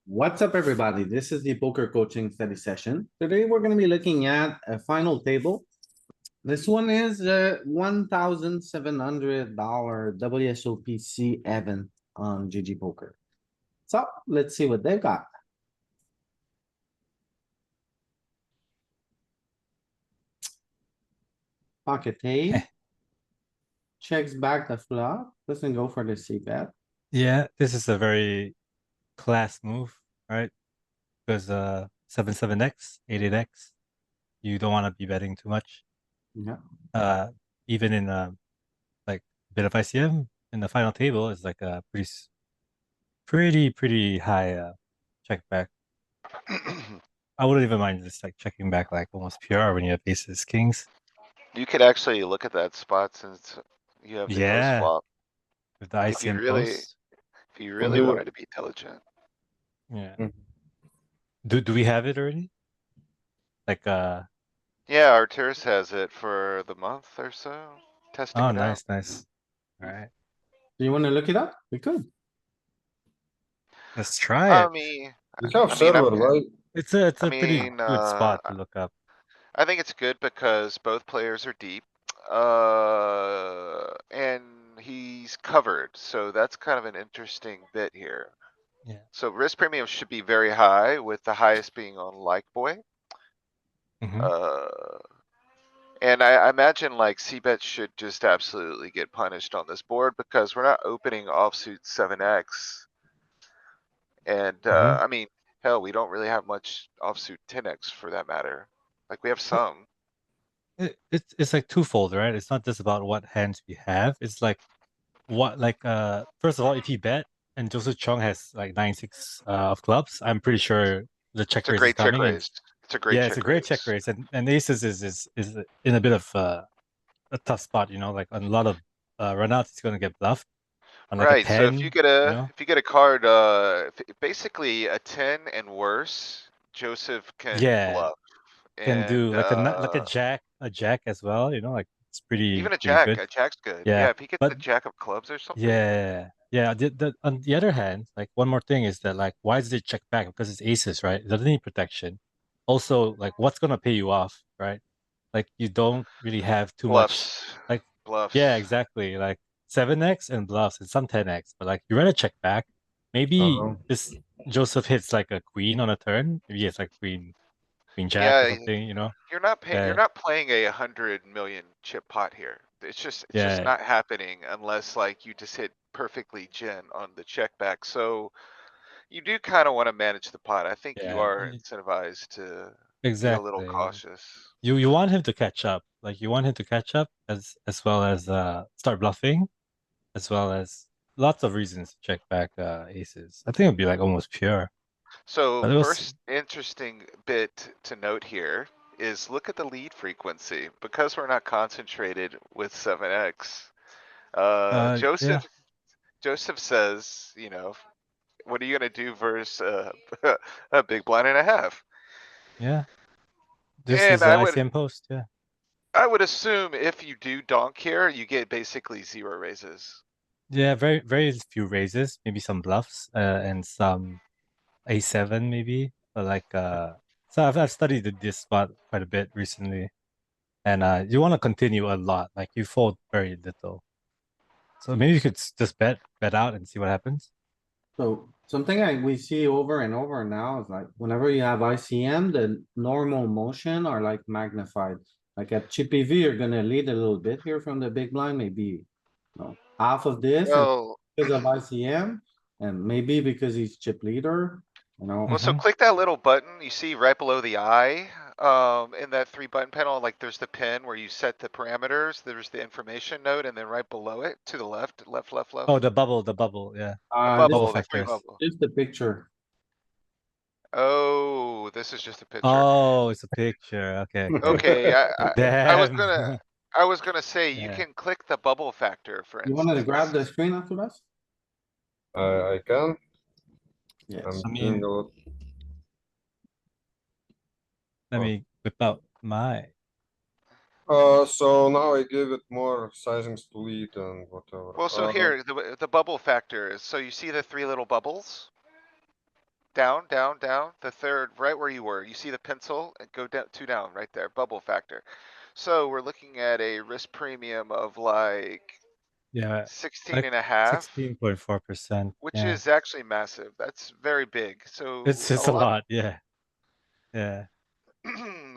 What's up, everybody? This is the poker coaching study session. Today, we're gonna be looking at a final table. This one is a $1,700 WSOPC event on GG Poker. So let's see what they've got. Pocket eight, checks back the flop, doesn't go for the C bet. Yeah, this is a very class move, right? Because 7-7x, 8-8x, you don't want to be betting too much. Yeah, Uh, even in like a bit of ICM in the final table is like a pretty high check back. I wouldn't even mind just like checking back like almost pure when you have aces, kings. You could actually look at that spot since you have the ghost Yeah, flop. with the If you ICM really, post. if you can really do wanted it. to be diligent. Yeah. Mhm. Do we have it already? Like Yeah, Arturis has it for the month or so, testing oh it out. nice. All right. Do you wanna look it up? We could. Let's try I it. mean, You have I mean, server, I'm, right? It's I a pretty mean, good spot to look up. I think it's good because both players are deep. And he's covered, so that's kind of an interesting bit here. Yeah. So risk premium should be very high, with the highest being on like boy. Hmm. Uh, and I imagine like c-bet should just absolutely get punished on this board because we're not opening offsuit 7x. And, Hmm. I mean, hell, we don't really have much offsuit 10x for that matter. Like we have Well, some. it's like twofold, right? It's not just about what hands we have. It's like what first of all, if you bet and Joseph Chong has like 9-6 of clubs, I'm pretty sure the check It's a raise is great check coming. And raise. It's a great yeah, it's a check great check raise. raise. And aces is in a bit of a tough spot, like on a lot of runouts it's gonna get bluffed on like a Right, so if you 10, get you a, know? if you get a card, basically a 10 and worse, Joseph can Yeah, bluff. can And, do like like a jack as well, like it's even pretty good. a jack's good. Yeah. Yeah, if he gets But the jack of clubs or something. yeah. On the other hand, like one more thing is that like why does it check back? Because it's aces, right? It doesn't need protection. Also, like what's gonna pay you off, right? Like you don't really have too much. Bluffs, Like yeah, bluffs. exactly. Like 7x and bluffs and some 10x, but like you rather check back. Maybe Uh-huh. this Joseph hits like a queen on a turn. Maybe it's like queen jack or Yeah, something. you're Yeah, not playing a 100 million chip pot here. It's just yeah, not happening unless like you just hit perfectly gin on the check back. So you do kind of want to manage the pot. I think you yeah. are incentivized to be a little Exactly. cautious. You want him to catch up. Like you want him to catch up as well as start bluffing, as well as lots of reasons to check back aces. I think it'd be like almost pure. So But it was first interesting bit to note here is look at the lead frequency. Because we're not concentrated with 7x, yeah. Joseph says, what are you gonna do versus a big blind and a half? Yeah. This And is the ICM post, yeah. I would assume if you do donk here, you get basically zero raises. Yeah, very few raises, maybe some bluffs, and some A7 maybe. But like so I've studied this spot quite a bit recently. And you want to continue a lot. Like you fold very little. So maybe you could just bet out and see what happens. So something we see over and over now is like whenever you have ICM, the normal motion are like magnified. Like at Chippy V, you're gonna lead a little bit here from the big blind, maybe half of this and Well, because of ICM and maybe because he's chip leader. so Mm-hmm. click that little button you see right below the eye, in that 3 button panel, like there's the pin where you set the parameters, there's the information node, and then right below it to the left, Oh, left, the bubble, yeah. the This Bubble bubble, the gray factors. bubble. is just the picture. Oh, this is just a picture. Oh, it's a picture. Okay. Okay, I was Damn. gonna, I was gonna say you Yeah. can click the bubble factor, for You wanted to grab instance. the screen after us? I can. Yes. I'm I doing mean, a lot. let Oh. me whip out my. So now I give it more sizings to lead and whatever. Well, so here, the bubble factor is, so you see the 3 little bubbles? down, down, down, the third, right where you were. You see the pencil and go down, 2 down, right there, bubble factor. So we're looking at a risk premium of like Yeah, 16 like and a half, 16.4%. which Yeah, is actually massive. That's very big. So it's a a lot lot. Yeah, yeah,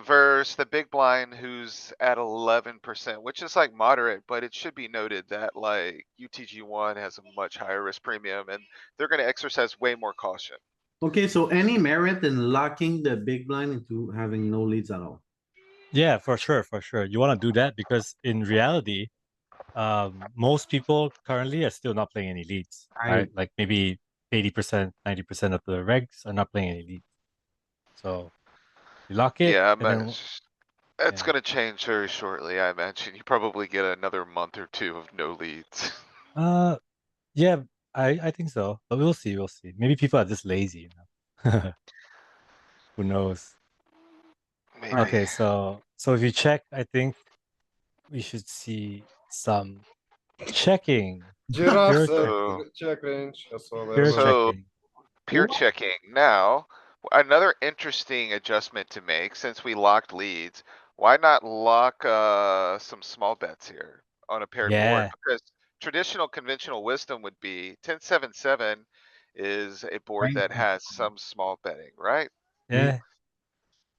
versus the big blind who's at 11%, which is like moderate, but it should be noted that like UTG1 has a much higher risk premium and they're gonna exercise way more caution. Okay, so any merit in locking the big blind into having no leads at all? yeah, for sure, for sure. You want to do that because in reality, most people currently are still not playing any leads, right? Like maybe 80%, 90% of the regs are not playing any leads. So you lock it, Yeah, and then that's yeah. gonna change very shortly, I imagine. You probably get another month or 2 of no leads. Yeah, I think so, but we'll see, we'll see. Maybe people are just lazy, you know. Who knows? Maybe. Okay, so if you check, I think we should see some checking, Giraffes pure have So, checking, check range, I saw pure that. so checking. peer What? checking. Now, another interesting adjustment to make since we locked leads. Why not lock some small bets here on a paired board? Yeah, Because traditional conventional wisdom would be 10-7-7 is a board Right. that has some small betting, right? yeah,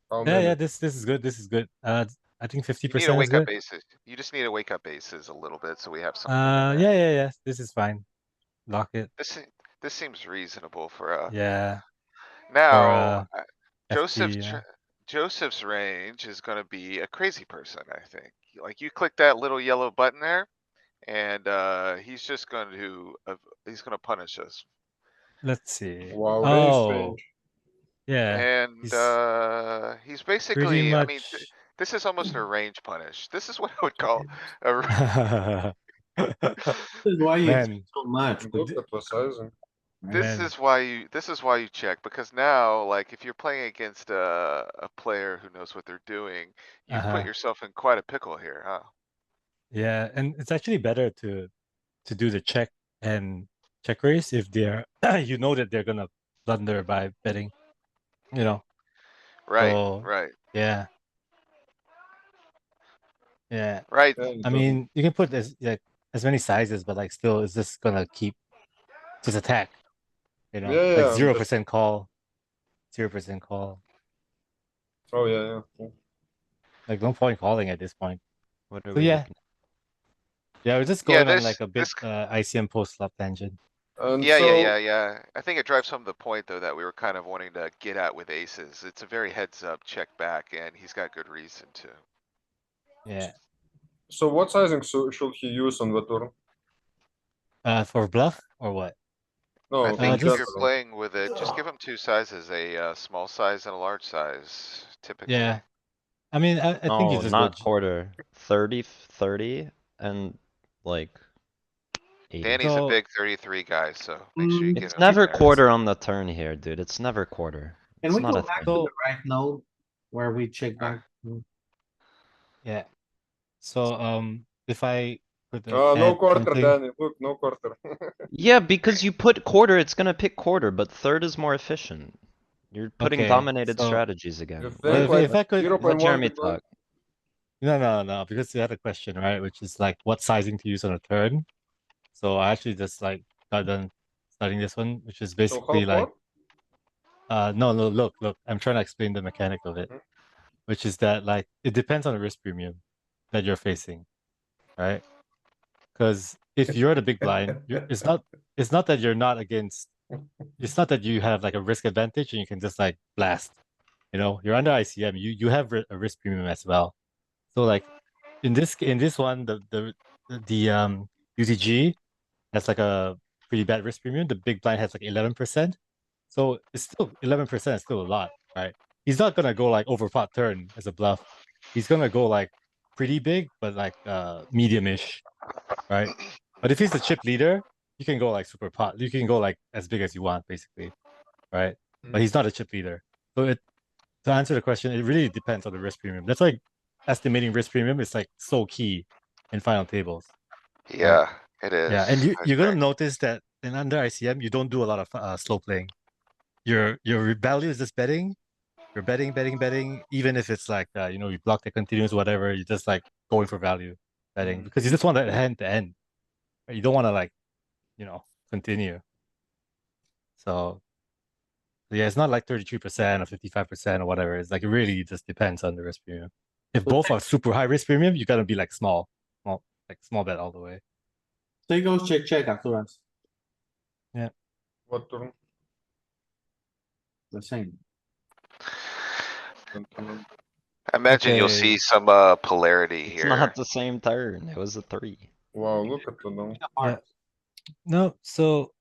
How yeah, many? yeah. This is good. This is good. I think You need to 50% is wake up good. aces. You just need to wake up aces a little bit so we have something in there. Yeah, yeah, yeah. This is fine. Lock it. This seems reasonable for a Yeah, for now. FT. Joseph's range is gonna be a crazy person, I think. Like you click that little yellow button there, and he's just going to he's gonna punish us. Let's see. Wow, range Oh, change. yeah. And He's he's pretty basically, I mean, much. this is almost a range punish. This is what I would call a This is why you check Man, so much. Look at the sizing. man. this is why you check, because now like if you're playing against a player who knows what they're doing, you've put Uh-huh. yourself in quite a pickle here, huh? Yeah, and it's actually better to do the check and check raise if they're you know that they're gonna blunder by betting, you know. Right, So right, yeah, yeah. right. Yeah, it I doesn't. mean, you can put as many sizes, but like still, is this gonna keep just attack? You know, Yeah, like yeah, I'm zero just. percent call, 0% call. Oh yeah, yeah. Cool. Like no point calling at this point. What are So we yeah, looking yeah, we're just Yeah, going on like a bit this ICM post flop tangent. And yeah. I think it drives home the point though that we were kind of wanting to get at with aces. It's a very heads up check back and he's got good reason to. Yeah. so what sizing should he use on the turn? For bluff or what? I No, think in if you're Just general. playing with it, just give him 2 sizes, a small size and a large size, typically. yeah. I mean, I think you Oh, just go. not quarter. 30, 30, and like 80. Danny's a So big 33 guy, so make sure you get It's him in never there. quarter on the turn here, dude. It's never quarter. Can It's we not go a back thing. to the so right node where we check back? yeah. So if I put No add quarter, something, Danny. Look, no quarter. Yeah, because you put quarter, it's gonna pick quarter, but third is more efficient. You're putting okay. dominated So strategies You again. think if like I could, 0.1 Jeremy big blind? talk. no, because you had a question, right? Which is like what sizing to use on a turn. So I actually just like got done studying this one, which is So how basically like far? no, look, I'm trying to explain the mechanic of it, which is that like it depends on the risk premium that you're facing, right? Because if you're the big blind, it's not that you're not against. It's not that you have like a risk advantage and you can just like blast. You know, you're under ICM. You have a risk premium as well. So like in this one, the UTG has like a pretty bad risk premium. The big blind has like 11%. So it's still 11% is still a lot, right? He's not gonna go like over pot turn as a bluff. He's gonna go like pretty big, but like medium-ish, right? But if he's the chip leader, you can go like super pot. You can go like as big as you want, basically, right? But he's not a chip leader. So to answer the question, it really depends on the risk premium. That's why estimating risk premium is like so key in final tables. Right? Yeah, it is. Yeah, and I you're gonna agree. notice that in under ICM you don't do a lot of slow playing. your value is just betting. You're betting, even if it's like you know, you block the continuous, whatever, you're just like going for value betting because you just want that hand to end. Right? You don't want to like, you know, continue. So yeah, it's not like 33% or 55% or whatever. It's like it really just depends on the risk premium. If both are super high risk premium, you gotta be like small bet all the way. So he goes check after us, What turn? the same. I imagine you'll Okay. see some polarity It's here. not the same turn. It was a 3. Wow, look at the them. Yeah. No, so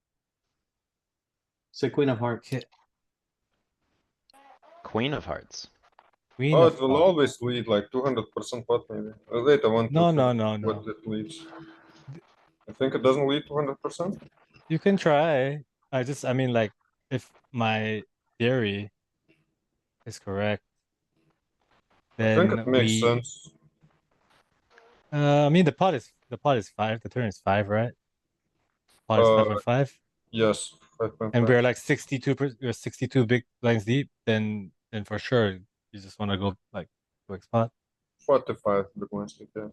Say queen of hearts. okay, Queen of hearts. queen Oh, of it will hearts. always lead like 200% pot maybe. Wait, I want to No, think no. what it leads. I think it doesn't lead 200%. You can try. I mean, like, if my theory is correct, I think then it makes sense. I mean, the pot is 5. The turn is 5, right? Pot is 5.5, Yes, 5.5. and we're like we're 62 big blinds deep. Then for sure, you just want to go like 2x pot. 45 big ones, yeah.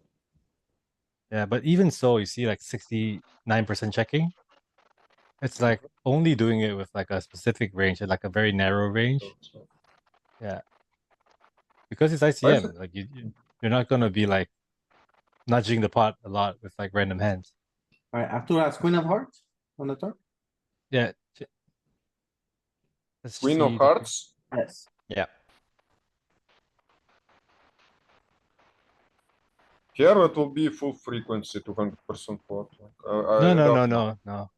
Yeah, but even so, you see like 69% checking. It's like only doing it with like a specific range and like a very narrow range. Yeah, because it's ICM, like you're not gonna be like nudging the pot a lot with like random hands. Alright, after us, queen of hearts on the turn. Yeah. Let's Queen see of the- hearts. Yes. Yeah. Here it will be full frequency, 200% pot. Like, No, I no, doubt no, no.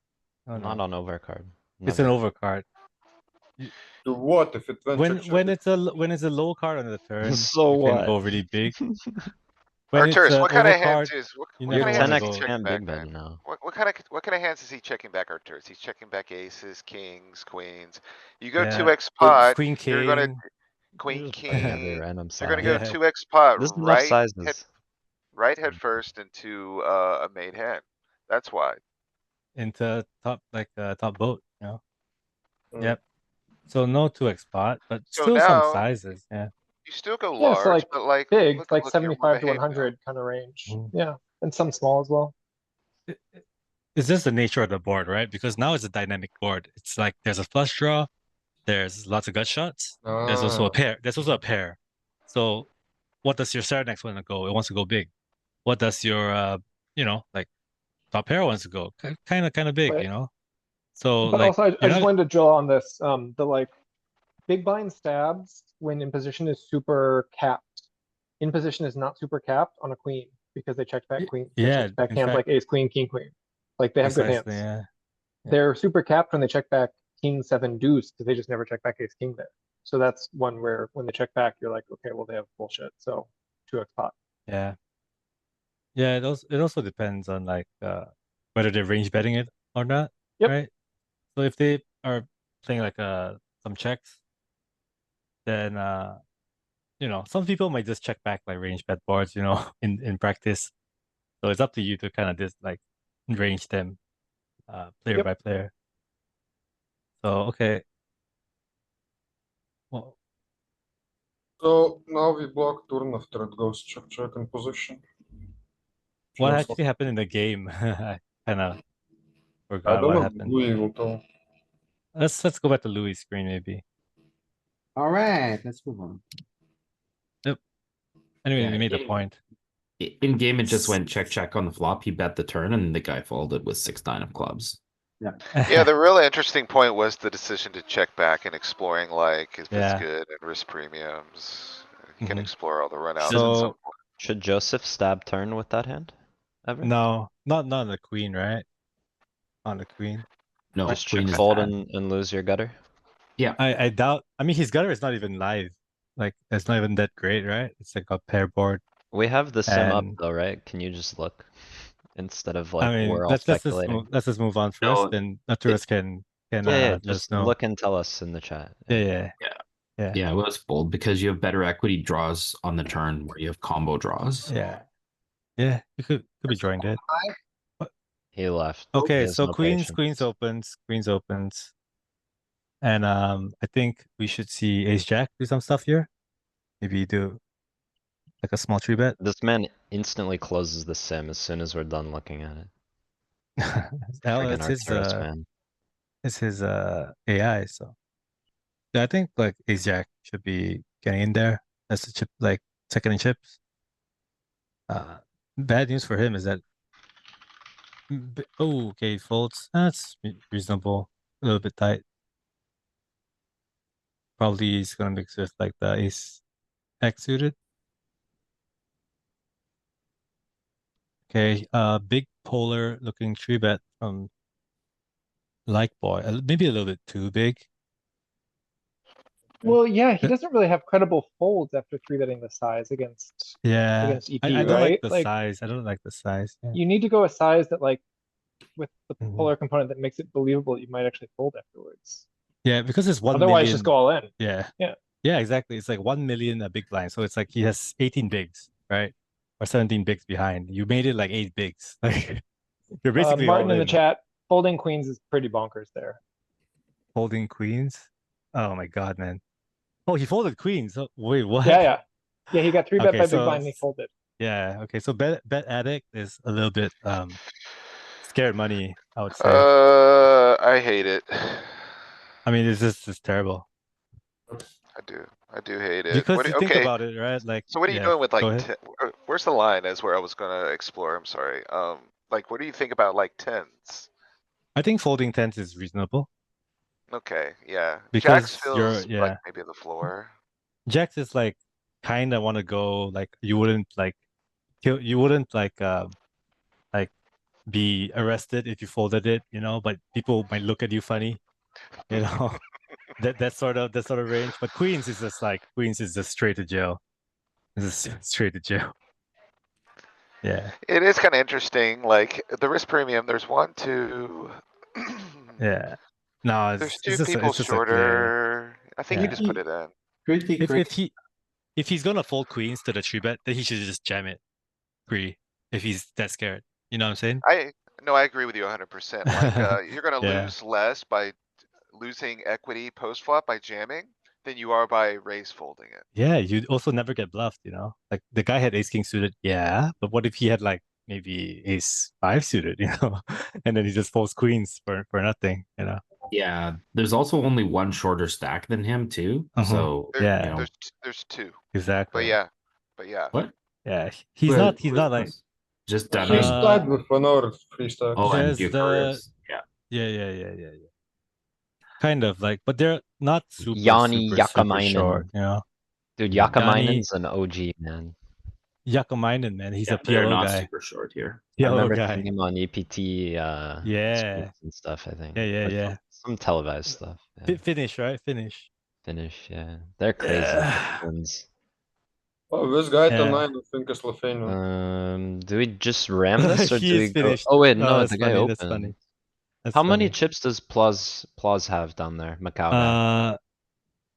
Not on overcard. It's an Never. overcard. to what if it went check, check, When it's a low card on the turn, So you can what? go really big. When it's Arcturus, an what kind of hands overcard, is, what you kind You're of never hands wanna is he 10x go. checking and back, big man? bet now. What kind of hands is he checking back, Arcturus? He's checking back aces, kings, queens. You go Yeah. 2x pot, Queen you're gonna, king. queen, You're just playing every king. random You're gonna go size. Yeah. 2x pot, There's enough sizes. right head first into a made hand. That's why. Into top top boat, you know. Mm. Yep. So no 2x pot, but So still some now, sizes. Yeah. you still go Yeah, so large, like but like, big, look, like look here, more 75 to behaved now. 100 kind of range. Mhm. Yeah, and some small as well. It's just the nature of the board, right? Because now it's a dynamic board. It's like there's a flush draw, there's lots of gut shots, there's also a pair. There's also a pair. So what does your next want to go? It wants to go big. What does your you know, like top pair wants to go? Kind of big, Right. you know? So But like also, I you're just not wanted to drill on this. The like big blind stabs when in position is super capped. In position is not super capped on a queen because they checked back queen. They yeah, checked back in hands fact, like ace, queen, king, queen. Like they have good hands. precisely, yeah. They're super capped when they check back king, 7, deuce because they just never check back ace, king there. So that's one where when they check back, you're like, okay, well they have bullshit. So 2x pot. Yeah. Yeah, it also depends on like whether they're range betting it or not. Yep. Right? So if they are playing like some checks, then you know, some people might just check back like range bet boards, you know, in practice. So it's up to you to kind of just like range them player Yep. by player. So okay. Well, So now we block turn after it goes check, check in position. what Just actually happened in the game? I kind of I forgot don't what know, happened. Louis will tell. Let's go back to Louis' screen maybe. Alright, let's move on. Anyway, Yeah, you made the point. In game, it just went check, check on the flop. He bet the turn, and the guy folded with 6-9 of clubs. Yeah, the really interesting point was the decision to check back and exploring like if it's Yeah. good and risk premiums. You can Mhm. explore all the runouts at So- some point. Should Joseph stab turn with that hand? Ever? No, not on the queen, right? On the queen. No, Just queen check is fold bad. and lose your gutter? I doubt. I mean, his gutter is not even live. Like, it's not even that great, right? It's like a pair board. We have the sim up And- though, right? Can you just look? Instead of I like, mean, we're all let's just speculating. move on first, then Naturus can Yeah, let us just know. look and tell us in the chat. Yeah. Yeah, well, it's fold because you have better equity draws on the turn where you have combo draws. Yeah. You could be drawing that. He left. Okay, He has so no queens patience. opens. And I think we should see Ace Jack do some stuff here. Maybe do like a small 3-bet. This man instantly closes the sim as soon as we're done looking at it. Hell, Friggin' Arcturus, man. it's his AI, so yeah, I think like Ace Jack should be getting in there as a chip, like second in chips. Bad news for him is that oh, okay, he folds. That's reasonable. A little bit tight. Probably he's gonna mix with like the Ace X suited. Okay, big polar looking 3-bet from Like Boy. Maybe a little bit too big. Well, yeah, he doesn't really have credible folds after 3-betting the size against Yeah, EP, I don't like right? the Like, size. I don't like the size. Yeah. you need to go a size that like, with the Mhm. polar component that makes it believable you might actually fold afterwards. Yeah, because it's 1 Otherwise, million. just go all in. Yeah. Yeah. Yeah, exactly. It's like 1 million a big blind. So it's like he has 18 bigs, right? Or 17 bigs behind. You made it like 8 bigs. Like you're basically Martin all in the in. chat, folding queens is pretty bonkers there. Folding queens. Oh my god, man. Oh, he folded queens. Oh, wait, what? Yeah. Yeah, he got 3-bet Okay, by big so blind and he folded. yeah, okay. So bet addict is a little bit scared money, I would say. I hate it. I mean, it's just terrible. I do hate it. Because What, you think okay, about it, right? Like so what are you yeah, doing with go like, ahead. where's the line is where I was gonna explore, I'm sorry. Like, what do you think about like tens? I think folding tens is reasonable. Okay, yeah. Because Jacks you're feels like maybe the floor. Jacks is like kinda wanna go like you wouldn't like kill you wouldn't like be arrested if you folded it, you know, but people might look at you funny, you know. that sort of range. But queens is just straight to jail. This is straight to jail. Yeah. It is kinda interesting, like, the risk premium, there's one, two. Yeah. No, There's it's two just people a clear. shorter. I think you Yeah. just put it in. Pretty If crazy. he's gonna fold queens to the 3-bet, then he should just jam it pre if he's that scared. You know what I'm saying? No, I agree with you 100%. Like, you're gonna Yeah. lose less by losing equity post flop by jamming than you are by raise folding it. Yeah, you'd also never get bluffed, you know? Like the guy had ace king suited, yeah, but what if he had like maybe ace 5 suited, you know? And then he just folds queens for nothing, you know? Yeah, there's also only one shorter stack than him too. Mhm. So There, Yeah. you know there's two, Exactly. but yeah. what? Yeah, he's Wait, not like Just Free Dunning. stack with another free stack. Oh, and there's Bucharest. Yeah. yeah. Kind of like, but they're not super Yanni super short, Yakamainen. you know? Dude, Yanni- Yakamainen's an OG, man. Yakamainen, man, he's Yeah, a they're PLO not guy. super short here. I PLO remember guy. seeing him on EPT Yeah. streams and stuff, I think. Yeah. Like some televised stuff. Yeah. Finish, right? Finish. Finish, yeah. They're crazy. Yeah. Twins. Oh, this guy Yeah. tonight, I think, is Lefano. Do we just ram this or He do is we go? finished. Oh wait, Oh, no, that's the guy funny, opened. that's funny. That's How many funny. chips does Plaus have down there? Macau guy.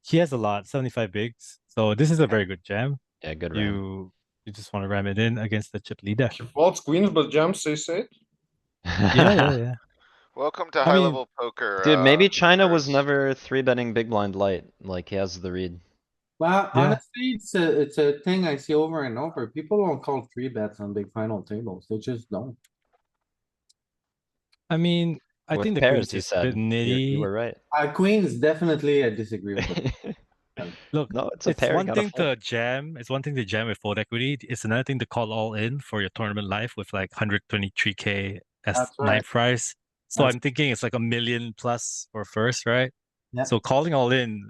He has a lot, 75 bigs. So this is a very good jam. Yeah, good ram. You just want to ram it in against the chip leader. He folds queens, but jams ace-8. Yeah. Welcome to I high mean, level poker. Dude, maybe China was Chris. never 3-betting big blind light. Like he has the read. Well, Yeah. honestly, it's a thing I see over and over. People don't call 3-bets on big final tables. They just don't. I mean, I With think the pairs, queen's you just a bit said. nitty. You were right. Queens, definitely I disagree with it. Look, No, it's a it's pair. one You gotta thing fold. to jam. It's one thing to jam with fold equity. It's another thing to call all in for your tournament life with like 123K as That's right. ninth prize. So That's- I'm thinking it's like $1 million plus for first, right? Yeah. So calling all in,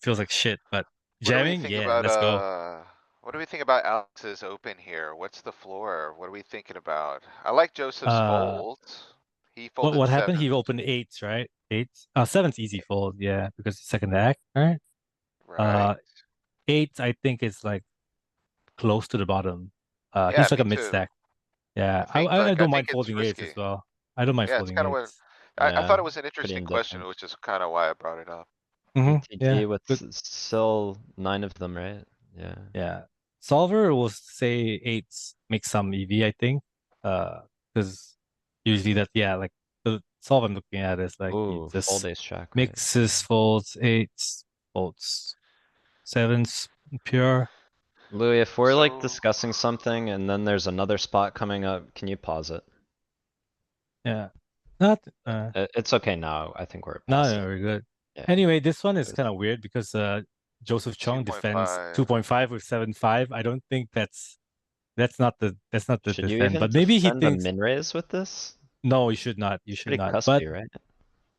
feels like shit. But What do we jamming, think yeah, about, let's go. what do we think about Alex's open here? What's the floor? What are we thinking about? I like Joseph's Uh, fold. He folded What happened? He seven, opened eights, right? Eights. Seven's easy fold, yeah, because it's second act, right? right? Eight, I think is like close to the bottom. Yeah, He's like me a mid too. stack. Yeah, I think, I like, don't I mind think it's folding eights as risky. well. I don't mind Yeah, it's folding kinda what, eights. I thought it was an Pretty interesting question, indifferent. which is kinda why I brought it up. Mm-hmm. Yeah, ETG with good. still 9 of them, right? Yeah. Yeah. Solver will say eights make some EV, I think. Because usually that, yeah, like the That's all I'm looking at is like he Ooh, just fold ace jack. right? mixes, folds, eights, folds, sevens, pure. Louis, if we're like So- discussing something and then there's another spot coming up, can you pause it? Yeah. Not It's okay now. I think we're no, past no, it. we're good. Yeah. Anyway, this one is Good. kind of weird because Joseph Chung defends 2.5. 2.5 with 7.5. I don't think that's not the Should you defend, even but maybe he defend a thinks min raise with this? no, you should not. You It's should pretty not. But cuspy, right?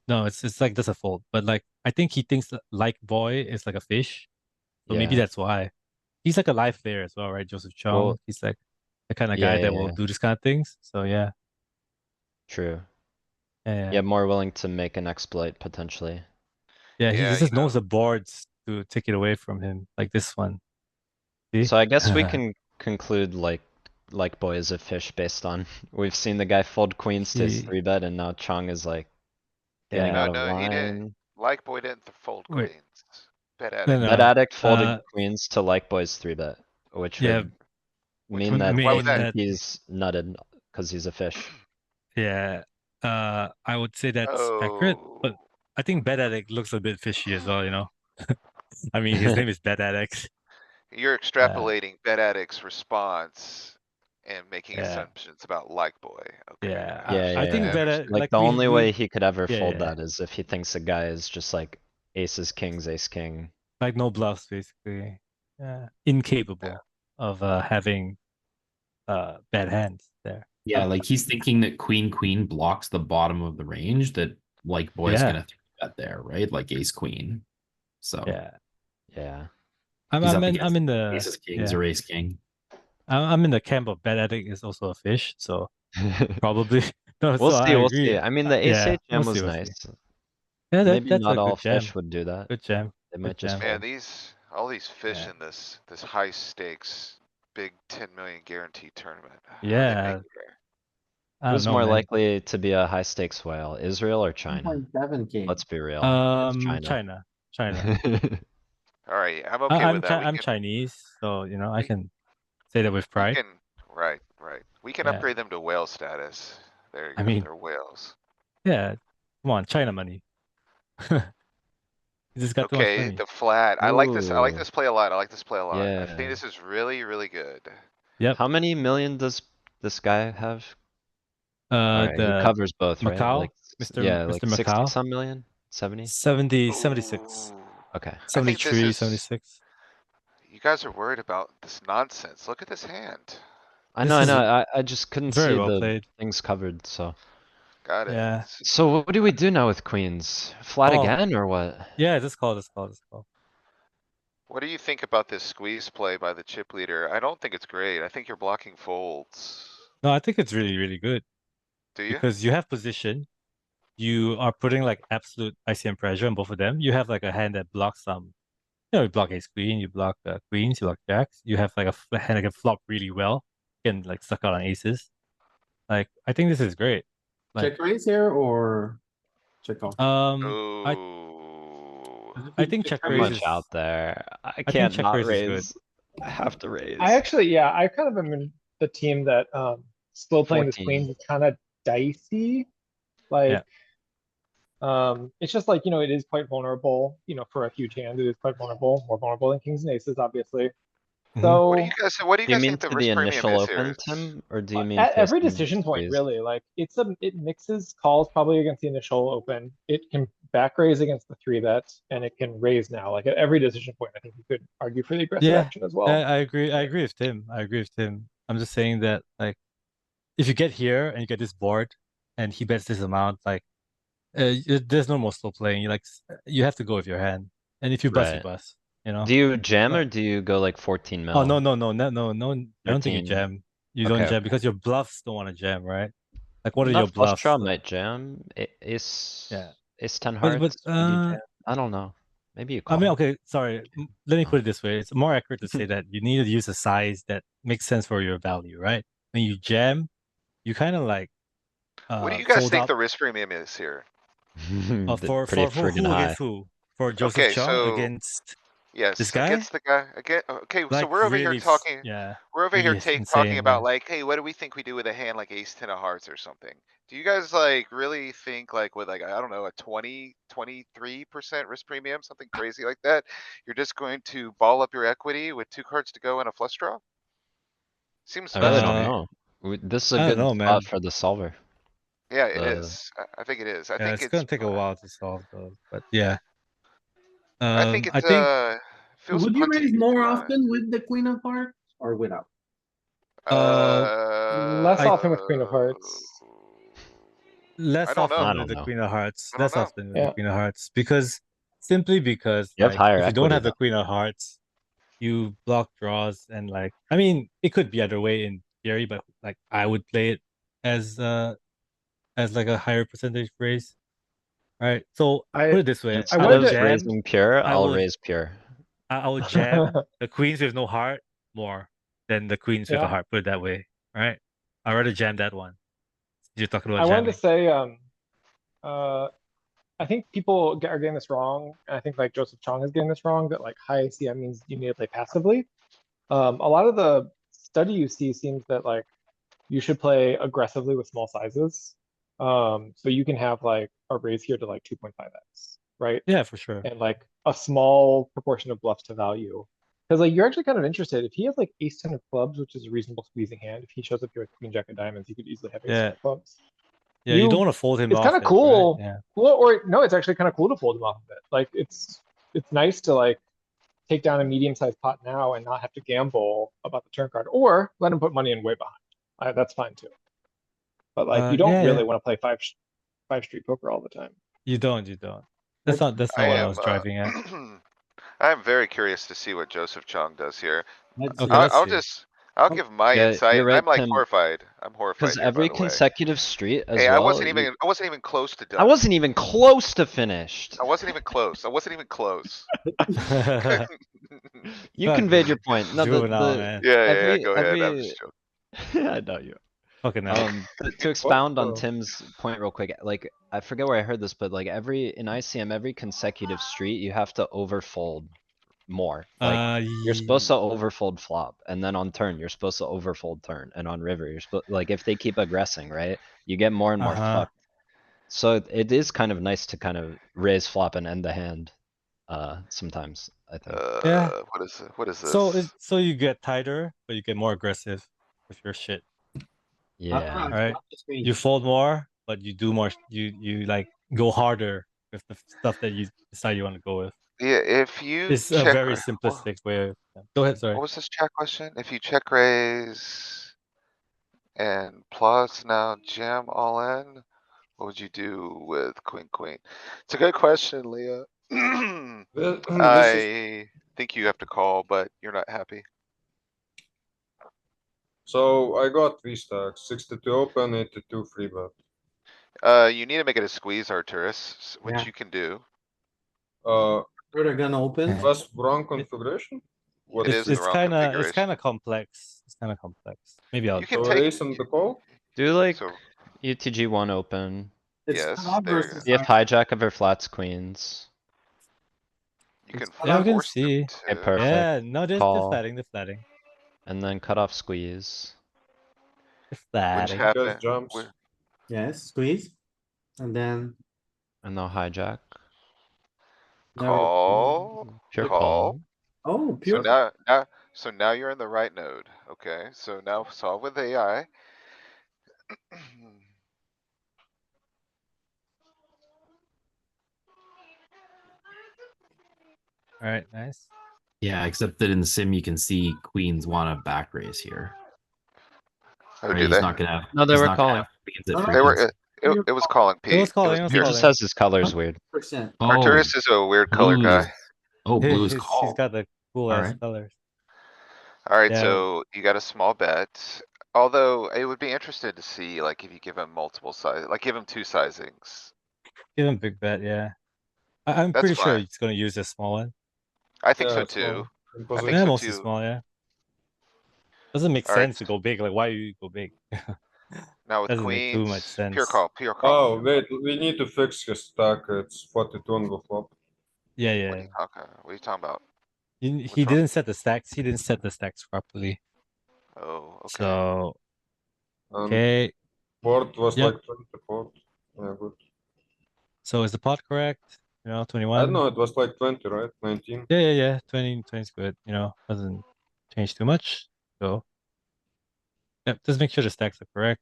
no, it's like just a fold. But like I think he thinks that like boy is like a fish. So maybe Yeah. that's why. He's like a live player as well, right? Joseph Chung. Well, He's like the kind of yeah, guy that yeah, will yeah. do this kind of things. So yeah. True. Yeah. Yeah, more willing to make an exploit potentially. Yeah, Yeah, he you just knows know. the boards to take it away from him, like this one. See? So I guess we can conclude like boy is a fish based on, we've seen the guy fold queens to his He- 3-bet and now Chong is like getting Yeah. out of No, he didn't. line. Like boy didn't fold Wait. queens. Bet No, addict. no. Bet addict folded Uh, queens to like boy's 3-bet, which Yeah, would Which mean would that why would mean they that- think he's nutted cuz he's a fish. Yeah. I would say that's accurate, but Oh, I think Bet Addict looks a bit fishy as well, you know? I mean, his name is Bet Addict. you're extrapolating bet addict's response and making Yeah. assumptions about like boy. Okay. Yeah. Yeah, I think I Bet understand. Addict, Like the we- only way he could ever Yeah, fold yeah. that is if he thinks a guy is just like aces, kings, ace, king. like no bluffs, basically. Yeah. Incapable of having bad hands there. Yeah, like he's thinking that queen blocks the bottom of the range that like boy's Yeah. gonna bet there, right? Like ace queen. So Yeah. Yeah. he's up I'm against in the aces kings yeah. or ace king. I'm in the camp of Bet Addict is also a fish, so probably no, We'll so see, I we'll agree. see. I mean, the ace Yeah, eight jam we'll was see, we'll see. nice. Yeah, Maybe that's not a all good jam. fish would do that. Good jam. They Good might just jam. Man, all these fish Yeah. in this high stakes, big 10 million guarantee tournament. How'd they Yeah. make it there? I don't Who's know, more man. likely to be a high stakes whale, Israel or China? 1.7K. Let's be real. It's China. Alright, I'm okay with that. I'm Chinese, so you know I can say that with We pride. can, right. We can Yeah. upgrade them to whale status. There you I go, mean- they're whales. Yeah, come on, China money. You just got too much Okay, money. the flat. I like this Ooh. play a lot. I think Yeah. this is really, really good. Yep. How many million does this guy have? Alright, he The covers both, right? Macau, Like, Mr. yeah, like Mr. 60 Macau, some million? 70? 76, Ooh, Okay. I think this 73, is- 76. You guys are worried about this nonsense. Look at this hand. I This know, I is know. I just couldn't very see well the played. things covered, so. Got it. Yeah. So what do we do now with queens? Flat Oh. again or what? Yeah, just call. What do you think about this squeeze play by the chip leader? I don't think it's great. I think you're blocking folds. No, I think it's really, really good Do you? because you have position. You are putting like absolute ICM pressure on both of them. You have like a hand that blocks some. You know, you block ace queen, you block queens, you block jacks. You have like a hand that can flop really well. You can like suck out on aces. Like I think this is great. Like Check raise here or check off? Ooh. I think check Too raise much is out there. I think can't check not raise is good. raise. I have to raise. I actually, yeah, I kind of am in the team that, still playing this 14. queens is kind of dicey. Like, it's just like, it is quite vulnerable, for a huge hand, it is quite vulnerable, more vulnerable than kings and aces, obviously. Mhm. So. What do you guys Do you mean think the to risk the premium initial is here? open, Tim? Or do you mean At every facing decision point, squeeze? really, like, it mixes calls probably against the initial open. It can back raise against the 3-bet, and it can raise now, like at every decision point, I think you could argue for the aggressive Yeah, action as well. I agree. I agree with Tim. I'm just saying that like if you get here and you get this board and he bets this amount, like there's no more slow playing. You have to go with your hand. And if you bust, you Right. bust. You know? Do you jam But- or do you go like 14 mil? Oh no. I don't think you 13. jam. You don't Okay, jam okay. because your bluffs don't want to jam, right? Like what are Enough your flush bluffs? draw might jam. Ace. Yeah. Ace 10 But- hearts. but, would you uh, jam? I don't know. Maybe you I call. mean, okay, sorry. Let me put it this way. It's more accurate to say that you need to use a size that makes sense for your value, right? When you jam, you kind of like What do you guys fold think up the risk premium is here? for Pretty who friggin' high. against who? For Joseph Okay, Chung so- against Yes, This guy? against the guy, again, okay, so Like we're over here really, talking, yeah. we're over here really talking insane, about yeah. like, hey, what do we think we do with a hand like ace ten of hearts or something? Do you guys like really think like with like, I don't know, a 23% risk premium, something crazy like that? You're just going to ball up your equity with 2 cards to go and a flush draw? Seems I really special to don't me. know. This is a I don't good know, spot man. for the solver. Yeah, it The- is. I think it is. I Yeah, think it's gonna it's, take a while to solve though, but yeah. I think I it's, think feels Would you punty, raise to more be honest. often with the queen of hearts or without? Less Uh, often with queen of hearts. I less don't know. often I with don't the know. Queen of Hearts. I don't Less know. often with the Yeah. Queen of Hearts simply because You have like higher if you don't equity have the though. Queen of Hearts, you block draws and like I mean it could be other way in theory, but like I would play it as like a higher percentage raise. Right. So I put it this way, I Instead I will wanted of to. jam raising pure, I I'll will raise pure. I will jam the queens with no heart more than the queens with a Yeah. heart. Put it that way. Right. I'd rather jam that one. You're talking about I wanted to jamming. say, uh, I think people are getting this wrong. And I think like Joseph Chong is getting this wrong, that like high ICM means you need to play passively. A lot of the study you see seems that like you should play aggressively with small sizes. So you can have like a raise here to like 2.5x, right? Yeah, for sure. And like a small proportion of bluffs to value. Because like you're actually kind of interested. If he has like ace ten of clubs, which is a reasonable squeezing hand, if he shows up here with queen jack of diamonds, you could easily have ace ten Yeah. of clubs. Yeah, you don't want to fold him It's off kind of it, right? cool. Yeah. Well, or no, it's actually kind of cool to fold him off of it. Like it's nice to like take down a medium-sized pot now and not have to gamble about the turn card, or let him put money in way behind. That's fine too. But like you don't Yeah, really yeah. want to play five street poker all the time. You don't. That's Like, not I what I am, was driving at. I am very curious to see what Joseph Chong does here. Let's Okay, see. let's I'll see. just, I'll give my Yeah, insight. you're right, I'm like Tim. horrified. I'm horrified Because here, by every the way. consecutive street as Hey, well. I wasn't even close to done. I wasn't even close to finished. I wasn't even close. I wasn't even close. You conveyed your point. No, Juvenile, the man. Yeah, go ahead. I'm every just joking. I know you. Fucking hell. To expound on What? Tim's point real quick, like I forget where I heard this, but like in ICM, every consecutive street you have to overfold more. Like you're supposed to overfold flop, and then on turn you're supposed to overfold turn, and on river you're supposed like if they keep aggressing, right? You get more and more fucked. So it is kind of nice to kind of raise flop and end the hand. Sometimes I think. Yeah. What is this? So you get tighter, but you get more aggressive with your shit. Yeah. Right. You fold more, but you do more. You like go harder with the stuff that you decide you want to go with. Yeah, if you It's a check, very simplistic way of. Go ahead. Sorry. what was this chat question? If you check raise and plus now jam all in, what would you do with queen, queen? It's a good question, Leah. This is I think you have to call, but you're not happy. so I got 3 stacks, 62 open, 82 free bet. You need to make it a squeeze, Arturus, which Yeah. you can do. They're gonna open. Was wrong configuration? What It is is the It's wrong kind of configuration. complex. It's kind of complex. Maybe I'll. You can So take, raise and the call? Do like so, UTG one open. It's yes, top there you versus. You have hijack of her flats queens. you can Yeah, we can force them see. Okay, to. perfect. Yeah, no, they're Call. flatting. And then cut off squeeze. They're Which flatting. Guys happened, jumps. Yes, squeeze. And then. And they'll hijack. never- call, Pure call. call. Oh, So pure. now you're in the right node, okay? So now solve with AI. All right, nice. Yeah, except that in the sim you can see queens want to back raise here. Oh, Right? do He's they? not gonna have. No, they he's were not gonna calling. have queens at No, no, They were, frequency. it was calling Pete. It was calling. He pure. just has his colors weird. Percent. Oh, Arturus is a weird color blues. guy. Oh, blues He's call. got the cool ass Alright. colors. Alright, Yeah. so you got a small bet. Although it would be interesting to see like if you give him multiple size, like give him 2 sizings. Give him big bet, yeah. I'm That's pretty sure fine. he's gonna use a small one. I think Yeah, so it's too. in I position. think Yeah, so mostly too. small, yeah. Doesn't make Alright. sense to go big. Like, why you go big? Now with Doesn't make too much queens, sense. pure call. Oh, wait, we need to fix his stack. It's 42 on the flop. Yeah, What yeah. are you talking about? He wrong? didn't set the stacks. He didn't set the stacks properly. Oh, okay. So And okay. board was Yep. like 20 board. Yeah, good. So is the pot correct? You know, I 21. don't know, it was like 20, right? 19. Yeah. 20 is good. You know, doesn't change too much. So yep, just make sure the stacks are correct.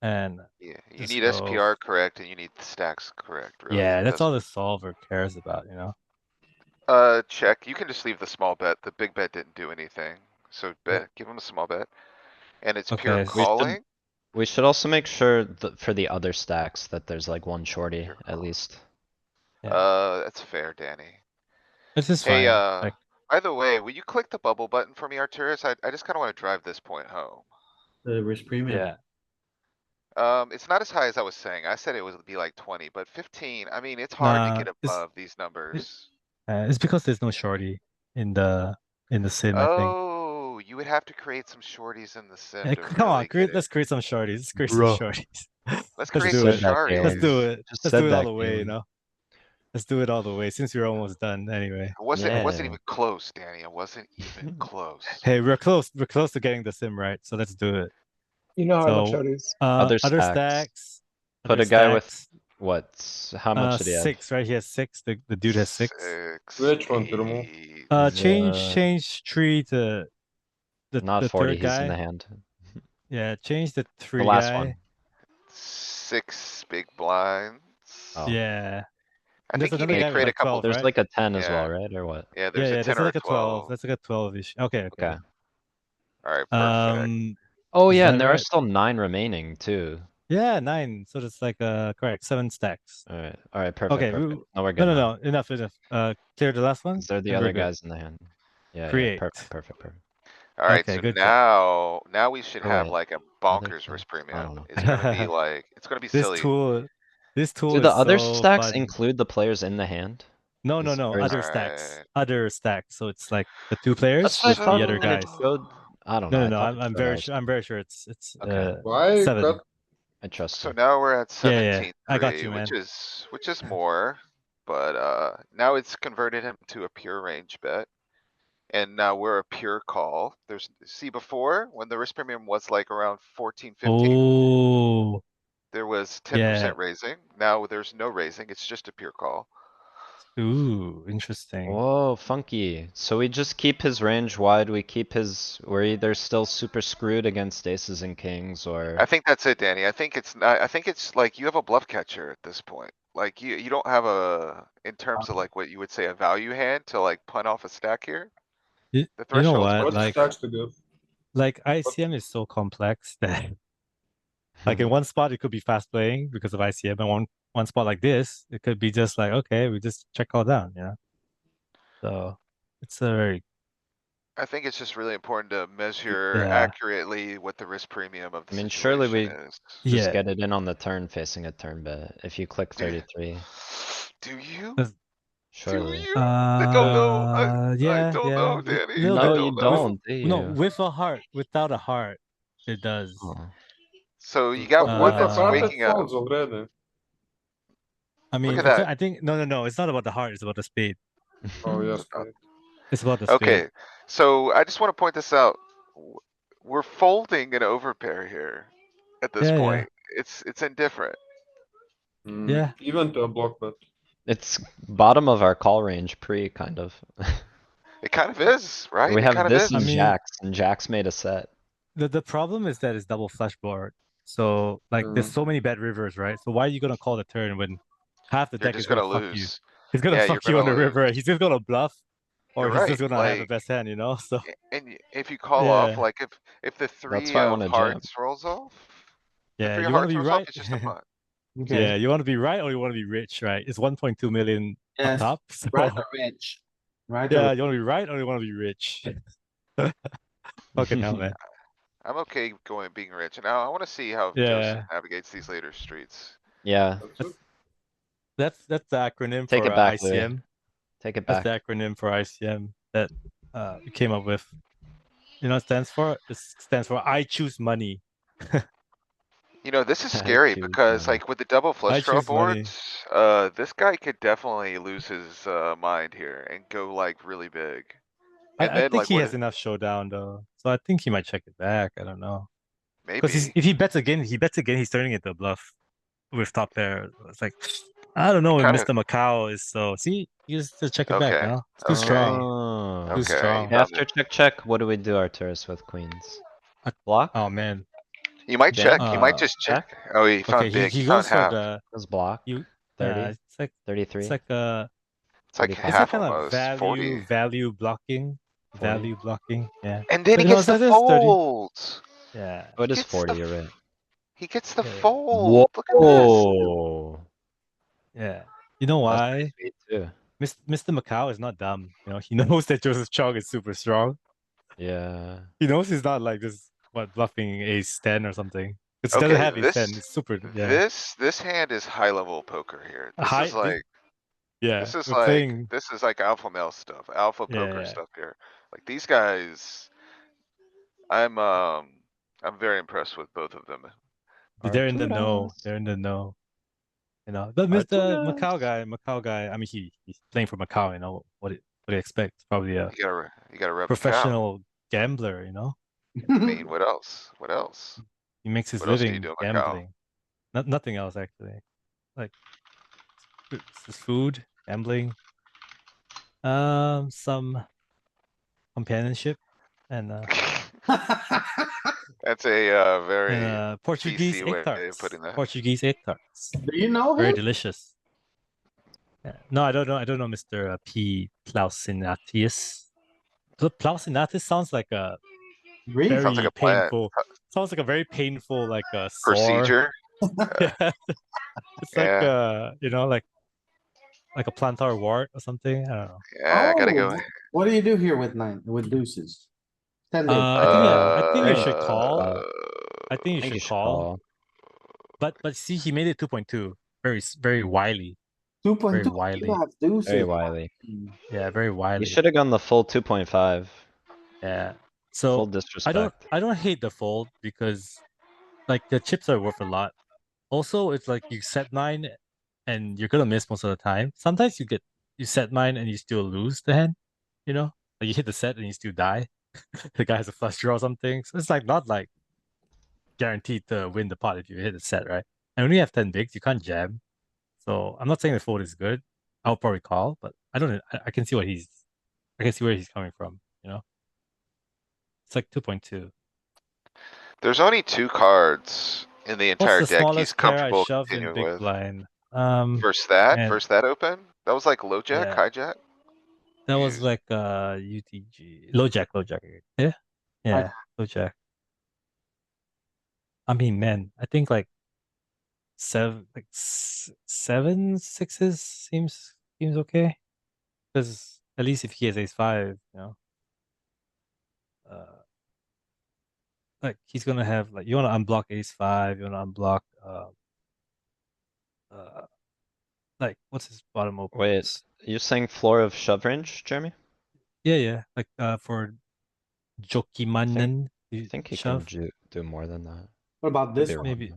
And Yeah, you just need go. SPR correct and you need the stacks correct, really. Yeah, that's all the solver cares about, you know. Check. You can just leave the small bet. The big bet didn't do anything. So bet, give him a small bet. And it's pure Okay. We should, calling. we should also make sure that for the other stacks that there's like one shorty Pure at call. least. That's fair, Danny. This is Hey, fine. Like by the way, will you click the bubble button for me, Arturus? I just kinda wanna drive this point home. The risk premium. yeah. It's not as high as I was saying. I said it would be like 20, but 15, I mean, it's hard to Nah, get above these numbers. it's because there's no shorty in the sim, I think. Oh, you would have to create some shorties in the sim Yeah, to come on, really get let's it. create some shorties. Let's create Bro. some shorties. Let's Let's create do some it. that, shorties. Let's do it. Just Let's said do it all that, the way, you Galen. know. Let's do it all the way since we're almost done anyway. It wasn't Yeah. even close, Danny. It wasn't even close. Hey, we're close. We're close to getting the sim right, so let's do it. You know how I love So, shorties. Other other stacks. stacks. Put other a guy with stacks. what? How much did he have? 6, right? He has 6. The dude has 6. 6, Which one to remove? 8. Change 3 to Not the 40, third he's in the guy. hand. Yeah, change the The 3 last guy. one. 6 big blinds. Oh. Yeah. I And there's think you another need to guy with create a like couple. 12, There's right? like a 10 as well, Yeah. right? Or what? Yeah, there's a There's 10 or a like a 12. 12. That's like a 12-ish. Okay. Okay. Alright, perfect. Oh Is yeah, that and there are right? still 9 remaining too. Yeah, 9. So that's like correct. 7 stacks. Alright, perfect, Okay. perfect. No, we're good now. No. Enough. Clear the last one. 'Cause they're the and we're other good. guys in the hand. Yeah, Create. perfect. Alright, Okay, so good job. now we should Oh, have wait. like a Other bonkers risk stacks? I premium. don't know. It's gonna be like, it's gonna be This silly. tool Do the is other so stacks fun. include the players in the hand? No. Or is- Other stacks. Alright. Other stacks. So it's like the 2 players That's what I with thought the other that it guys. showed. I don't know. I No. thought it I'm showed very ice. sure. I'm very sure it's Okay. Why 7. got I trust So you. now we're at Yeah. 17-3, I got you, man. which is more, but, now it's converted him to a pure range bet. And now we're a pure call. See before, when the risk premium was like around 14, 15, Oh, there was yeah. 10% raising. Now there's no raising. It's just a pure call. Ooh, interesting. Whoa, funky. So we just keep his range wide, we keep his, we're either still super screwed against aces and kings or. I think that's it, Danny. I think it's not, I think it's like you have a bluff catcher at this point. Like you don't have in terms of like what you would say a value hand to like punt off a stack here. You, The you know threshold's what? much what Like, different. stacks to give? like ICM is so complex that like in one spot it could be fast playing because of ICM, and one spot like this, it could be just like, okay, we just check all down, you know? So it's a very I think it's just really important to measure Yeah. accurately what the risk premium of I the mean, surely situation we is. just Yeah. get it in on the turn facing a turn bet. If you click Dude. 33, Do you? Does- Do surely. you? I don't know. I yeah, don't yeah. know, Danny. Little I No, bit. you don't know. don't, do you? No, with a heart. Without a heart, it does. Oh. So you got But one with the that's heart, it waking up. folds already. I mean, at that. I think no, it's not about the heart, it's about the spade. Oh, yes. Right. It's about the spade. Okay, so I just wanna point this out. We're folding an overpair here at this Yeah, yeah. point. It's indifferent. Yeah. Even to a block bet. It's bottom of our call range pre, kind of. It kind of is, right? We It have kind of this is. I and mean- jacks, and jacks made a set. The problem is that it's double flush board. So like there's so many bad rivers, right? So why are you gonna call the turn when half the You're deck is just gonna gonna fuck you? lose. He's gonna Yeah, you're fuck you on the gonna river. lose. He's just gonna bluff, or You're he's right, just gonna have the like, best hand, you know? So and if you call off, Yeah. like if the That's three why I of wanna jam. hearts rolls off. The yeah, three of you wanna hearts be rolls off, right. it's just a punt. Yeah, you wanna be right or you wanna be rich, right? It's 1.2 million up Yes, top. So right or rich. Right yeah, or you wanna be right or you wanna be rich. Fucking hell, man. I'm okay being rich. Now I wanna see how Yeah. Joseph navigates these later streets. Yeah, That's it. That's the acronym Take for it back, Louis. ICM. take it That's back. the acronym for ICM that we came up with. You know what it stands for? It stands for I choose money. You know, this is I scary choose because money. like with the double flush draw choose money. boards, this guy could definitely lose his mind here and go like really big. And I then think like he what, has enough showdown though, so I think he might check it back. I don't know. Because maybe, if he bets again, he's turning it to a bluff with top pair. It's like, I don't know if kinda, Mr. Macau is so. See, you just check it back okay, now. It's too okay, strong. Oh. Too okay. strong. he does After it. check, what do we do, Arturus, with queens? I- Block? Oh man. You might Jam? check, you might Uh, just Check? check. Oh, he okay. found big, he He found goes for half. the Let's block. you. 30, Yeah, it's like 33. It's like 35. it's like half kind of almost, 40. value blocking, 40. value blocking. Yeah. And then he No, gets the it's 30. folds. Yeah. Oh, it is Gets 40, the, you're right. he gets the Yeah, yeah. fold. Look at this. Whoa! Yeah. You know That's why? pretty sweet too. Mr. Macau is not dumb. You know, he knows that Joseph Chong is super strong. Yeah. He knows he's not like just bluffing ace 10 or something. It doesn't Okay, have ace 10. It's super. Yeah. this hand is high level poker here. This High. is like, Yeah. We're playing. this is like alpha male stuff, alpha Yeah, poker yeah. stuff here. Like these guys, I'm very impressed with both of them. They're in the know. Arturas. They're in the know. You know, but Mr. Arturas. Macau guy. I mean, he's playing for Macau. You know what do you expect? Probably a You gotta rep a cow. professional gambler. You know, I mean, what else? What else? he makes his What else do you living do in Macau? gambling. Nothing else actually. Like it's just food, gambling, some companionship, and That's a very Portuguese PC egg way of tarts. putting that. Portuguese egg tarts. Do you know Very him? delicious. Yeah. No, I don't know. I don't know Mr. P. Klausinatius. Klausinatius sounds like a Really? Sounds like very a plan. painful. Sounds like a very painful, like a sore. Procedure. Yeah. It's like Yeah. you know, like a plantar wart or something. I don't know. Yeah, I gotta go. Oh, what do you do here with deuces? 10 big. I think you should call. Uh, I think you should call. But see, he made it 2.2. Very wily. 2.2, Very you wily. have deuces. Very wily. Yeah, very You wily. should have gone the full 2.5. Yeah. Full So disrespect. I don't hate the fold because like the chips are worth a lot. Also, it's like you set 9 and you're gonna miss most of the time. Sometimes you set 9 and you still lose the hand. You know, like you hit the set and you still die. The guy has a flush draw or something. So it's like not like guaranteed to win the pot if you hit the set, right? And when you have 10 bigs, you can't jam. So I'm not saying the fold is good. I'll probably call, but I don't. I can see I can see where he's coming from. You know, it's like 2.2. There's only 2 cards in the What's entire the deck he's smallest pair I comfortable shoved in continuing big with. blind? Man, Versus that open? That was like low jack, Yeah. high jack? that was Jeez. like UTG low jack. Yeah, low jack. I mean, man, I think like 7 sixes seems okay. Because at least if he has ace 5, you know, like he's gonna have like you want to unblock ace 5, you want to unblock like what's his bottom open? Wait, you're saying floor of shove range, Jeremy? Yeah, like for Jokimanen I think he shove. can do more than that. What about Could this be one? wrong.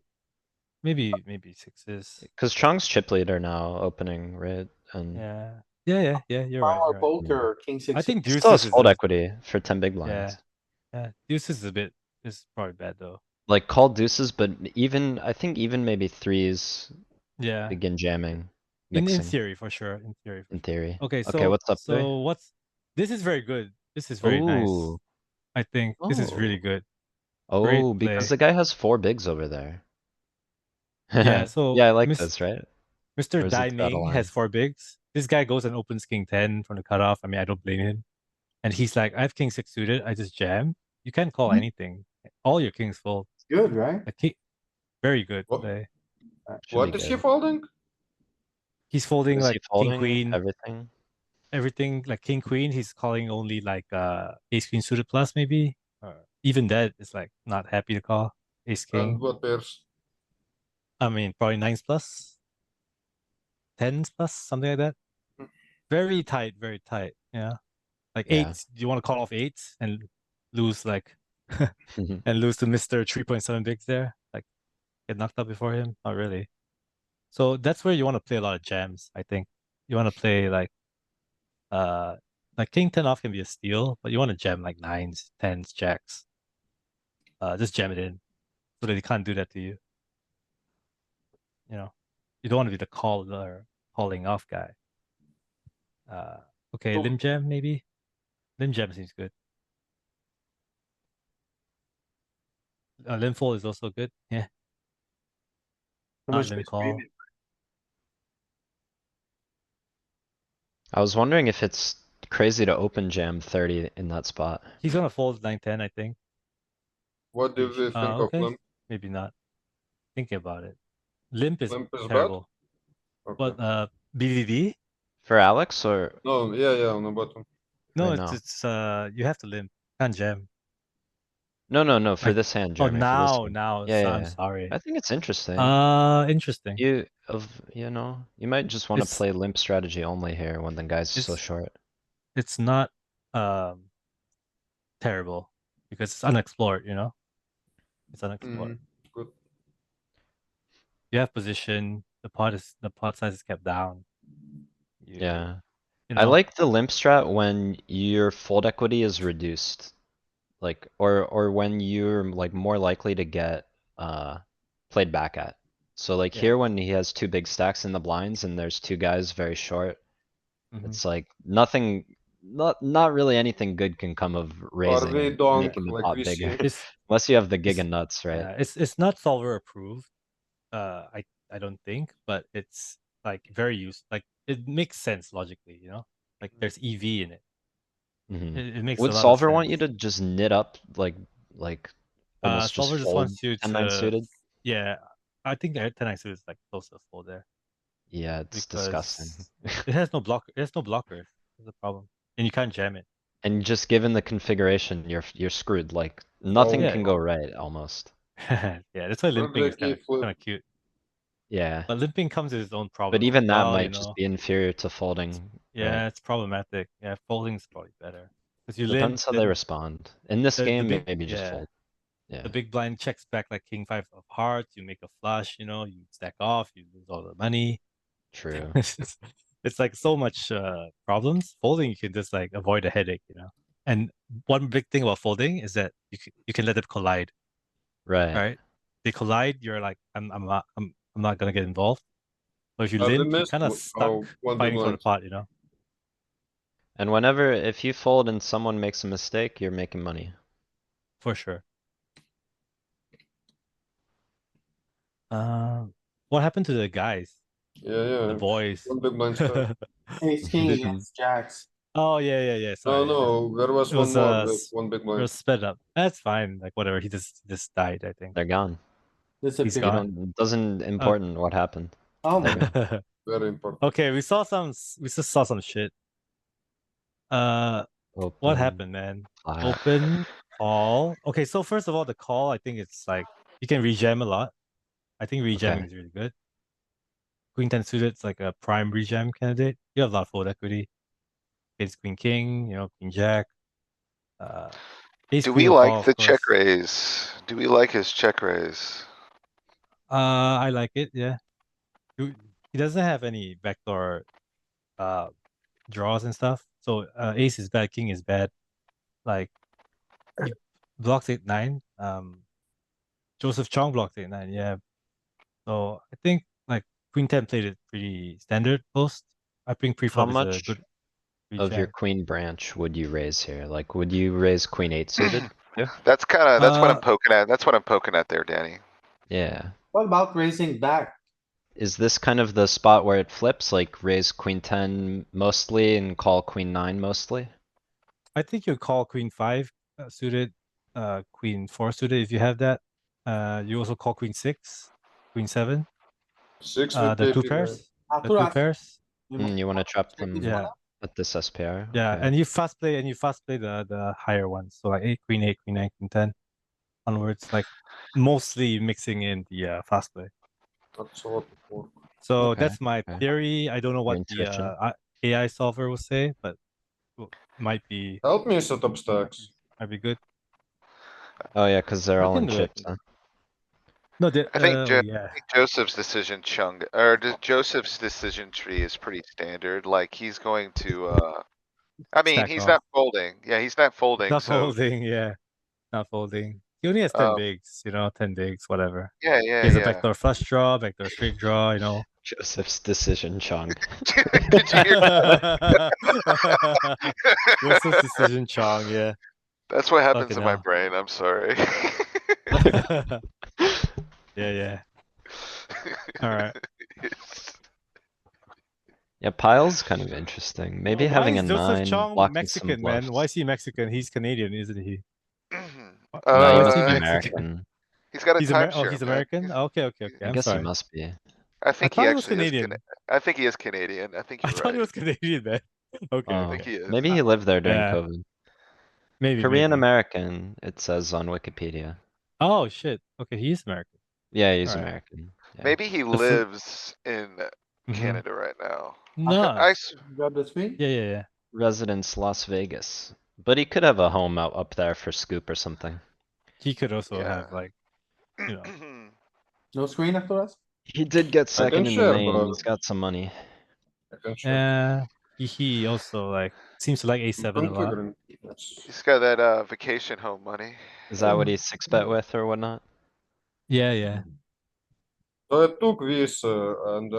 Maybe sixes. Because Chong's chip lead are now opening, right? And Yeah. You're right. Power You're right. poker, king six. I think he still has deuces is fold equity for 10 big blinds. yeah. Deuces is probably bad though. Like call deuces, but I think even maybe threes Yeah. begin jamming, In mixing, theory, for sure. in theory. Okay, Okay, what's up, Louis? This is very good. This is very nice. Ooh. I think this is really Oh. good. Oh, Great because play. the guy has 4 bigs over there. Yeah, so yeah, I like this, right? Or Mr. is it Dai too out of Ming line? has 4 bigs. This guy goes and opens king 10 from the cutoff. I mean, I don't blame him. And he's like, I have king 6 suited. I just jam. You can't call anything. All your kings fold. Good, right? Like very good What? play. Should What be is he good. folding? He's folding Is like he folding king queen, everything? like king queen. He's calling only like ace queen suited plus maybe. Even that is like not happy to call ace king. And what pairs? I mean, probably 9s plus, 10s plus, something like that. Very tight, very tight. Yeah, like Yeah. 8s. You want to call off 8s and lose like and lose to Mr. 3.7 bigs there? Like get knocked out before him? Not really. So that's where you want to play a lot of jams, I think. You want to play like Like king 10 off can be a steal, but you want to jam like 9s, 10s, jacks. Just jam it in so that they can't do that to you. You know, you don't want to be the caller calling off guy. Okay, So- limb jam maybe. Limb jam seems good. Limb fold is also good. Yeah. How Not much limb is call. speed? I was wondering if it's crazy to open jam 30 in that spot. He's gonna fold 9-10, I think. What do we think of Okay. limp? Maybe not. Thinking about it. Limp is Limp is bad? terrible. Okay. But BDD? For Alex or No, yeah, on the bottom. No, I it's know. it's you have to limp. Can't jam. no, for Like- this hand, Oh, Jeremy. For this now, hand. now. Yeah, I'm yeah. sorry. I think it's interesting. Interesting. You know, you might just want to It's- play limp strategy only here when the guy's so it's- short. It's not terrible because it's unexplored. You know, it's unexplored. Good. You have position. The pot size is kept down. Yeah. You I know, like the limp strat when your fold equity is reduced. Like, or when you're like more likely to get, played back at. So like Yeah. here, when he has two big stacks in the blinds and there's two guys very short, Mhm. it's like nothing, not really anything good can come of raising we and donk making the like pot we bigger. see? It's Unless you have the It's- giga nuts, right? yeah, it's not solver approved. I don't think, but it's like very used. Like it makes sense logically. You know, like there's EV in it. Mhm. It makes Would a lot of solver want you sense. to just knit up like almost Solver just just fold wants you 10-9 to. suited? Yeah, I think 10 suited is like close to fold there Yeah, it's disgusting. because it has no block. It has no blockers. That's the problem, and you can't jam it. And just given the configuration, you're screwed. Like nothing Yeah. can go right almost. Yeah, that's why limping is Jack E flip. kind of cute. Yeah. But limping comes with its own But problems. even as that well, might you just know. be inferior to folding. Yeah, right? it's problematic. Yeah, folding is probably better because you Depends how limp. they Then respond. In this the game, big- maybe just yeah. fold. Yeah, the big blind checks back like king 5 of hearts. You make a flush. You know, you stack off. You lose all the money. true. It's like so much problems. Folding, you can just like avoid a headache. You know. And one big thing about folding is that you can let it collide. Right. Right? They collide. You're like, I'm not gonna get involved. But if you Have we limp, you're missed kind of stuck one big fighting for the blind? pot. You know. And whenever, if you fold and someone makes a mistake, you're making money. For sure. What happened to the guys? Yeah. The boys. One big blind stack. Ace king Didn't- against jacks. Oh yeah. Sorry. No, there was It one was more with one big it blind. was sped up. That's fine. Like whatever. He just died. I think They're gone. he's Disappear. You gone. don't, doesn't important what happened. Oh They're my, gone. Very important. Okay, we just saw some shit. What Open, happened, man? flat. Open call. Okay, so first of all, the call. I think it's like you can rejam a lot. I think rejamming Okay. is really good. Queen 10 suited, it's like a prime rejam candidate. You have a lot of fold equity. It's queen king, you know, queen jack. Ace Do queen we will call, like of the check course. raise? Do we like his check raise? I like it, yeah. He doesn't have any vector draws and stuff. So ace is bad, king is bad. Like he blocks 8-9. Joseph Chong blocks 8-9, yeah. So I think like queen 10 played it pretty standard post. I think How pre-flop is a much good of your rejam. queen branch would you raise here? Like, would you raise queen 8 suited? That's kinda, that's what I'm Uh, poking at. That's what I'm poking at there, Danny. Yeah. what about raising back? Is this kind of the spot where it flips, like raise queen 10 mostly and call queen 9 mostly? I think you call queen 5 suited, queen 4 suited if you have that. You also call queen 6, queen 7. 6 with The two KP, right? pairs. The Arthur two asked, pairs. You wanna trap them Yeah. at this SPR? Yeah, Okay. and you fast play the higher ones. So like 8, queen 9, queen 10 onwards, like mostly mixing in the fast play. That's a lot of work. So Okay, that's my okay. theory. I don't know Your what the intuition. AI solver will say, but might be Help me set up stacks. good. Oh yeah, cause they're I all in can do it. chips, huh? No, I think yeah. Joseph's decision Joseph's decision tree is pretty standard, like he's going to, I mean, Stack he's off. not folding. Yeah, he's not folding, Not so, folding, yeah. Not folding. He only has 10 um, bigs, 10 bigs, whatever. yeah, He yeah, has a yeah. backdoor flush draw, backdoor straight draw. Joseph's decision, Chong. Did you hear? Joseph's decision, Chong, yeah. That's what happens Fucking in my hell. brain, I'm sorry. Yeah. Alright. Yeah, pile's kind of interesting. Maybe Why having a is Joseph 9 Chong blocking some Mexican, man? Why bluffs. is he Mexican? He's Canadian, isn't he? No, he Why is must he be Mexican? American. He's got a He's timeshare, he's man. American? Okay. I I'm guess he sorry. must be. I think he thought he was actually is Canadian. I think he is Canadian. I think I you're thought he right. was Canadian, man. Okay. Oh, think he is. maybe he lived there during Yeah. COVID. Maybe. Korean American, it says on Wikipedia. Oh shit. Okay, he's American. Yeah, he's Alright. American. Yeah. Maybe he The flip- lives in Mhm. Canada right now. No. Grab the screen? Yeah. Residence Las Vegas. But he could have a home out up there for Scoop or something. He could also Yeah. have like, No screen after us? He did get second in the share, main. but- He's got some money. I can check. he also like seems to like A7 a lot. Configuring. Yes. He's got that vacation home money. Is that what he 6-bet with or whatnot? Yeah. So I took this, and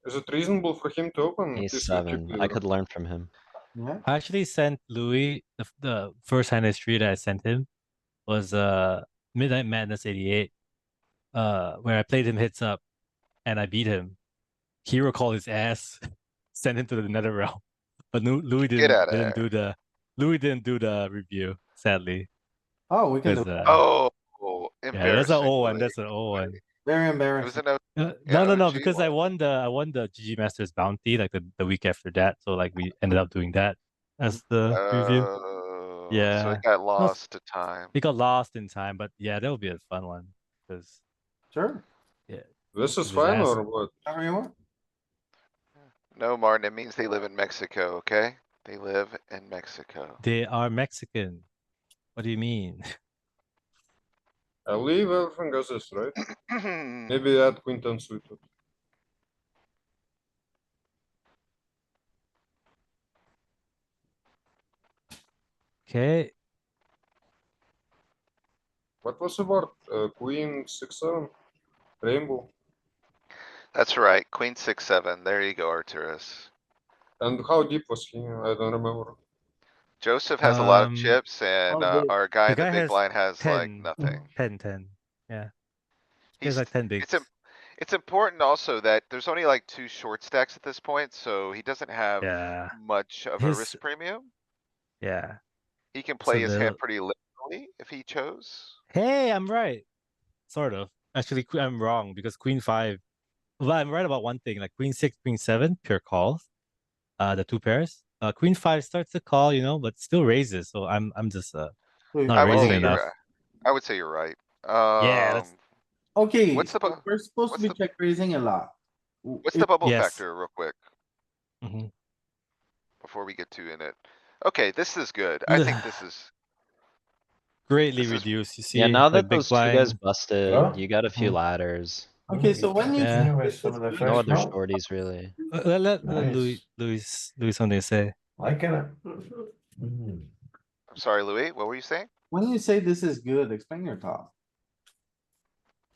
is it reasonable for him to open? this with A7. I chip could learn from him. Yeah. I actually sent Louis the first hand history that I sent him was Midnight Madness 88. Where I played him heads up and I beat him. Hero called his ass, sent him to the nether realm. But Louis Get outta didn't do the review, sadly. Oh, we can do Because it. Oh, yeah, embarrassing. that's an old one. Louis. That's an old one. Very It was embarrassing. an No, Yeah, no, OG because I one. won the GG Masters bounty like the week after that. So like we ended up doing that as the review. So Yeah. it got lost to time. It got lost in time, but yeah, that would be a fun one. Because Sure. This is His fine ass. or what? However you want. No, Martin, it means they live in Mexico, okay? They live in Mexico. they are Mexican. What do you mean? I leave everything as is, right? Maybe add queen ten suited. Okay. What was the board? Queen 6-7? Rainbow. That's right, queen 6-7. There you go, Arturus. And how deep was he? I don't remember. Joseph has a lot of Um, chips and oh, our guy the in the guy big has blind has like 10. nothing. 10. Yeah. He has He's, like 10 bigs. it's important also that there's only like 2 short stacks at this point, so he doesn't have Yeah. much of a His- risk premium. Yeah. He can play his the- hand pretty liberally if he chose. Hey, I'm right. Sort of. Actually, I'm wrong because Queen 5. Well, I'm right about one thing. Like Queen 6, Queen 7, pure calls. The 2 pairs. Queen 5 starts to call, but still raises. So I'm just Wait, not I would raising say enough. I would say you're right. Yeah, that's- Okay, What's the so bu- we're supposed to what's be the- check raising a lot. What's the bubble Yes. factor real quick Mhm. before we get too in it? Okay, this is good. I think this is, Greatly This is- reduced. You see, Yeah, now like that big those two guys blind. busted, Huh? you got a few Mhm. ladders. Okay, so when you. Yeah. Continue with some of the No fresh other milk. shorties really. Let Nice. Louis something to say. I can. I'm sorry, Louis, what were you saying? When you say this is good, explain your thought.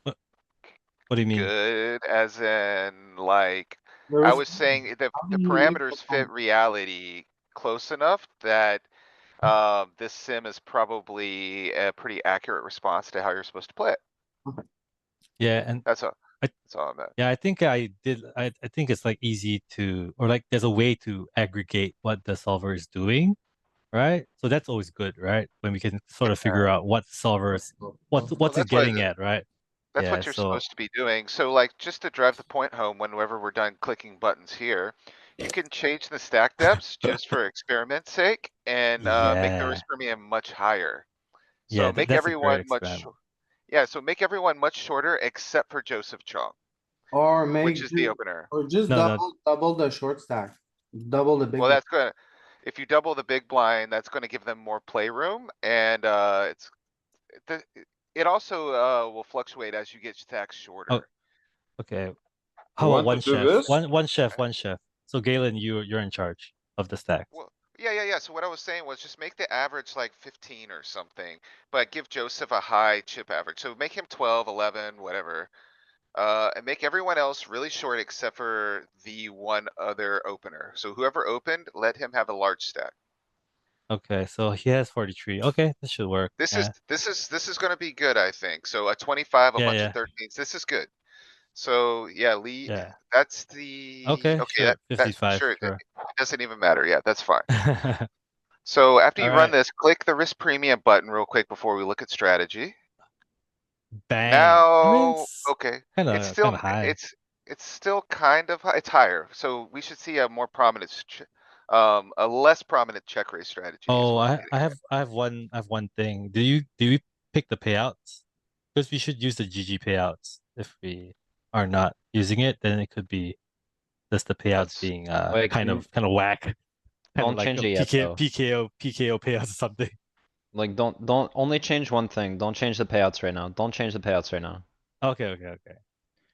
What do you mean? Good, as in like, There I is- was saying the How the do you read the parameters fit phone? reality close enough that this sim is probably a pretty accurate response to how you're supposed to play it. Yeah, and That's all. I- That's all I'm at. yeah, I think I did. I think it's like easy to, or like there's a way to aggregate what the solver is doing, right? So that's always good, right? When we can sort of figure out what solvers, what's it that's why getting the- at, right? That's Yeah, what you're so- supposed to be doing. So like, just to drive the point home, whenever we're done clicking buttons here, you can change the stack depths just for experiment's sake and make the Yeah. risk premium much higher. Yeah, So make that's a great everyone much, experiment. yeah, so make everyone much shorter except for Joseph Chong, Or make. which is the ju- opener. Or just No. double the short stack. Double the big. Well, one. that's gonna, if you double the big blind, that's gonna give them more playroom and it also will fluctuate as you get stacks shorter. Okay. How about want one to do chef? this? One chef. So Galen, you're in charge of the stack. Well, Yeah. So what I was saying was just make the average like 15 or something, but give Joseph a high chip average. So make him 12, 11, whatever. And make everyone else really short except for the one other opener. So whoever opened, let him have a large stack. Okay, so he has 43. Okay, this should work. This Yeah. is gonna be good, I think. So a 25, a Yeah, bunch of yeah. 13s, this is good. So yeah, lead, Yeah. that's the, Okay, okay, sure. that, 55, sure, it sure. doesn't even matter. Yeah, that's fine. So after you run Alright. this, click the risk premium button real quick before we look at strategy. Bang. I mean, Now, it's okay, kinda high. it's still kind of, it's higher, so we should see a more prominent, a less prominent check raise strategy is Oh, what I'm I getting at. have one thing. Do we pick the payouts? Because we should use the GG payouts. If we are not using it, then it could be just the payouts Let's, being Like, kind of whack. Kind of don't like change a it yet, though. PKO payouts or something. Like, don't only change one thing. Don't change the payouts right now. Don't change the payouts right now. Okay.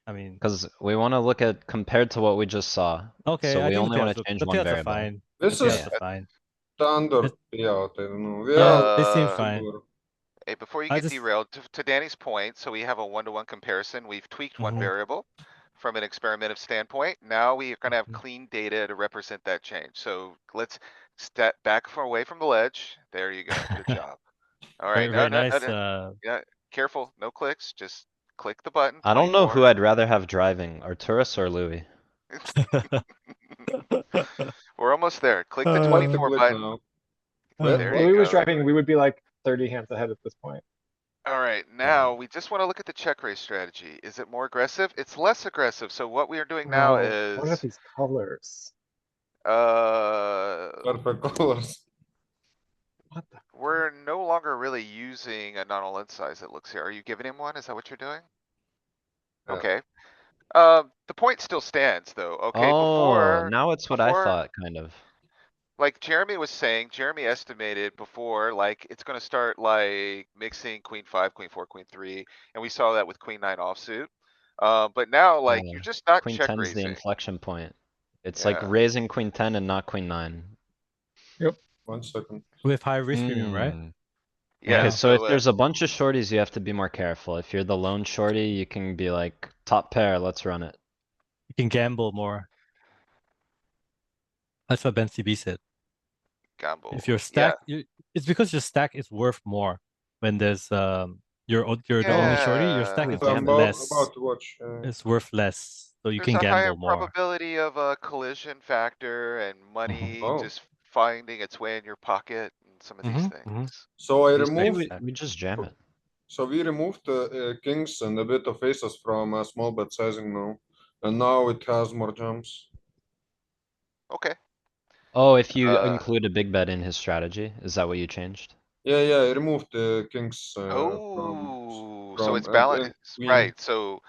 I mean, Because we want to look at compared to what we just saw. okay, So I we think only want to change the one payouts are variable. fine. This The is payouts are fine. standard It's- payout, I don't know. We Yeah, are they seem Uh, fine. similar. hey, before you I get just derailed, to Danny's point, so we have a one-to-one comparison. We've tweaked one Mhm. variable from an experimentative standpoint. Now we are gonna have Mhm. clean data to represent that change. So let's step back far away from the ledge. There you go. Good job. All right, very no, nice. yeah, careful, no clicks, just click the button, I don't know who 24. I'd rather have driving, Arturus or Louis. We're almost there. Click the What to 24 click button. now? If There What? you Louis was go. driving, we would be like 30 hands ahead at this point. Alright, now we just wanna look at the check raise strategy. Is it more aggressive? It's less aggressive, so what we are doing now Oh, what are is, these colors? Perfect colors. What the? we're no longer really using a non-lens size, it looks here. Are you giving him one? Is that what you're doing? Yeah. Okay. The point still stands though, okay? Oh, now it's what I before, thought, kind of. like Jeremy was saying, Jeremy estimated before, like, it's gonna start like mixing queen five, queen four, queen three, and we saw that with queen nine offsuit. But now, like, you're just not Queen check 10's the raising. inflection point. It's like Yeah. raising queen 10 and not queen 9. 1 second. With high risk premium, right? Yeah, Okay, so if so, there's a bunch of shorties, you have to be more careful. If you're the lone shorty, you can be like, top pair, let's run it. You can gamble more. That's what Ben CB said. gamble, If your yeah, stack, it's because your stack is worth more when there's you're the only shorty. Your stack Yeah. is Damn worth it. less. About to watch. It's worth less, so you there's can a higher gamble more. probability of a collision factor and money Oh. just finding its way in your pocket and some of these things. So I We say removed. we just jam it. So we removed kings and a bit of aces from small bet sizing now, and now it has more jumps. Okay, Oh, if you Uh, include a big bet in his strategy, is that what you changed? Yeah, I removed the kings oh, so from it's balanced, queen. right? So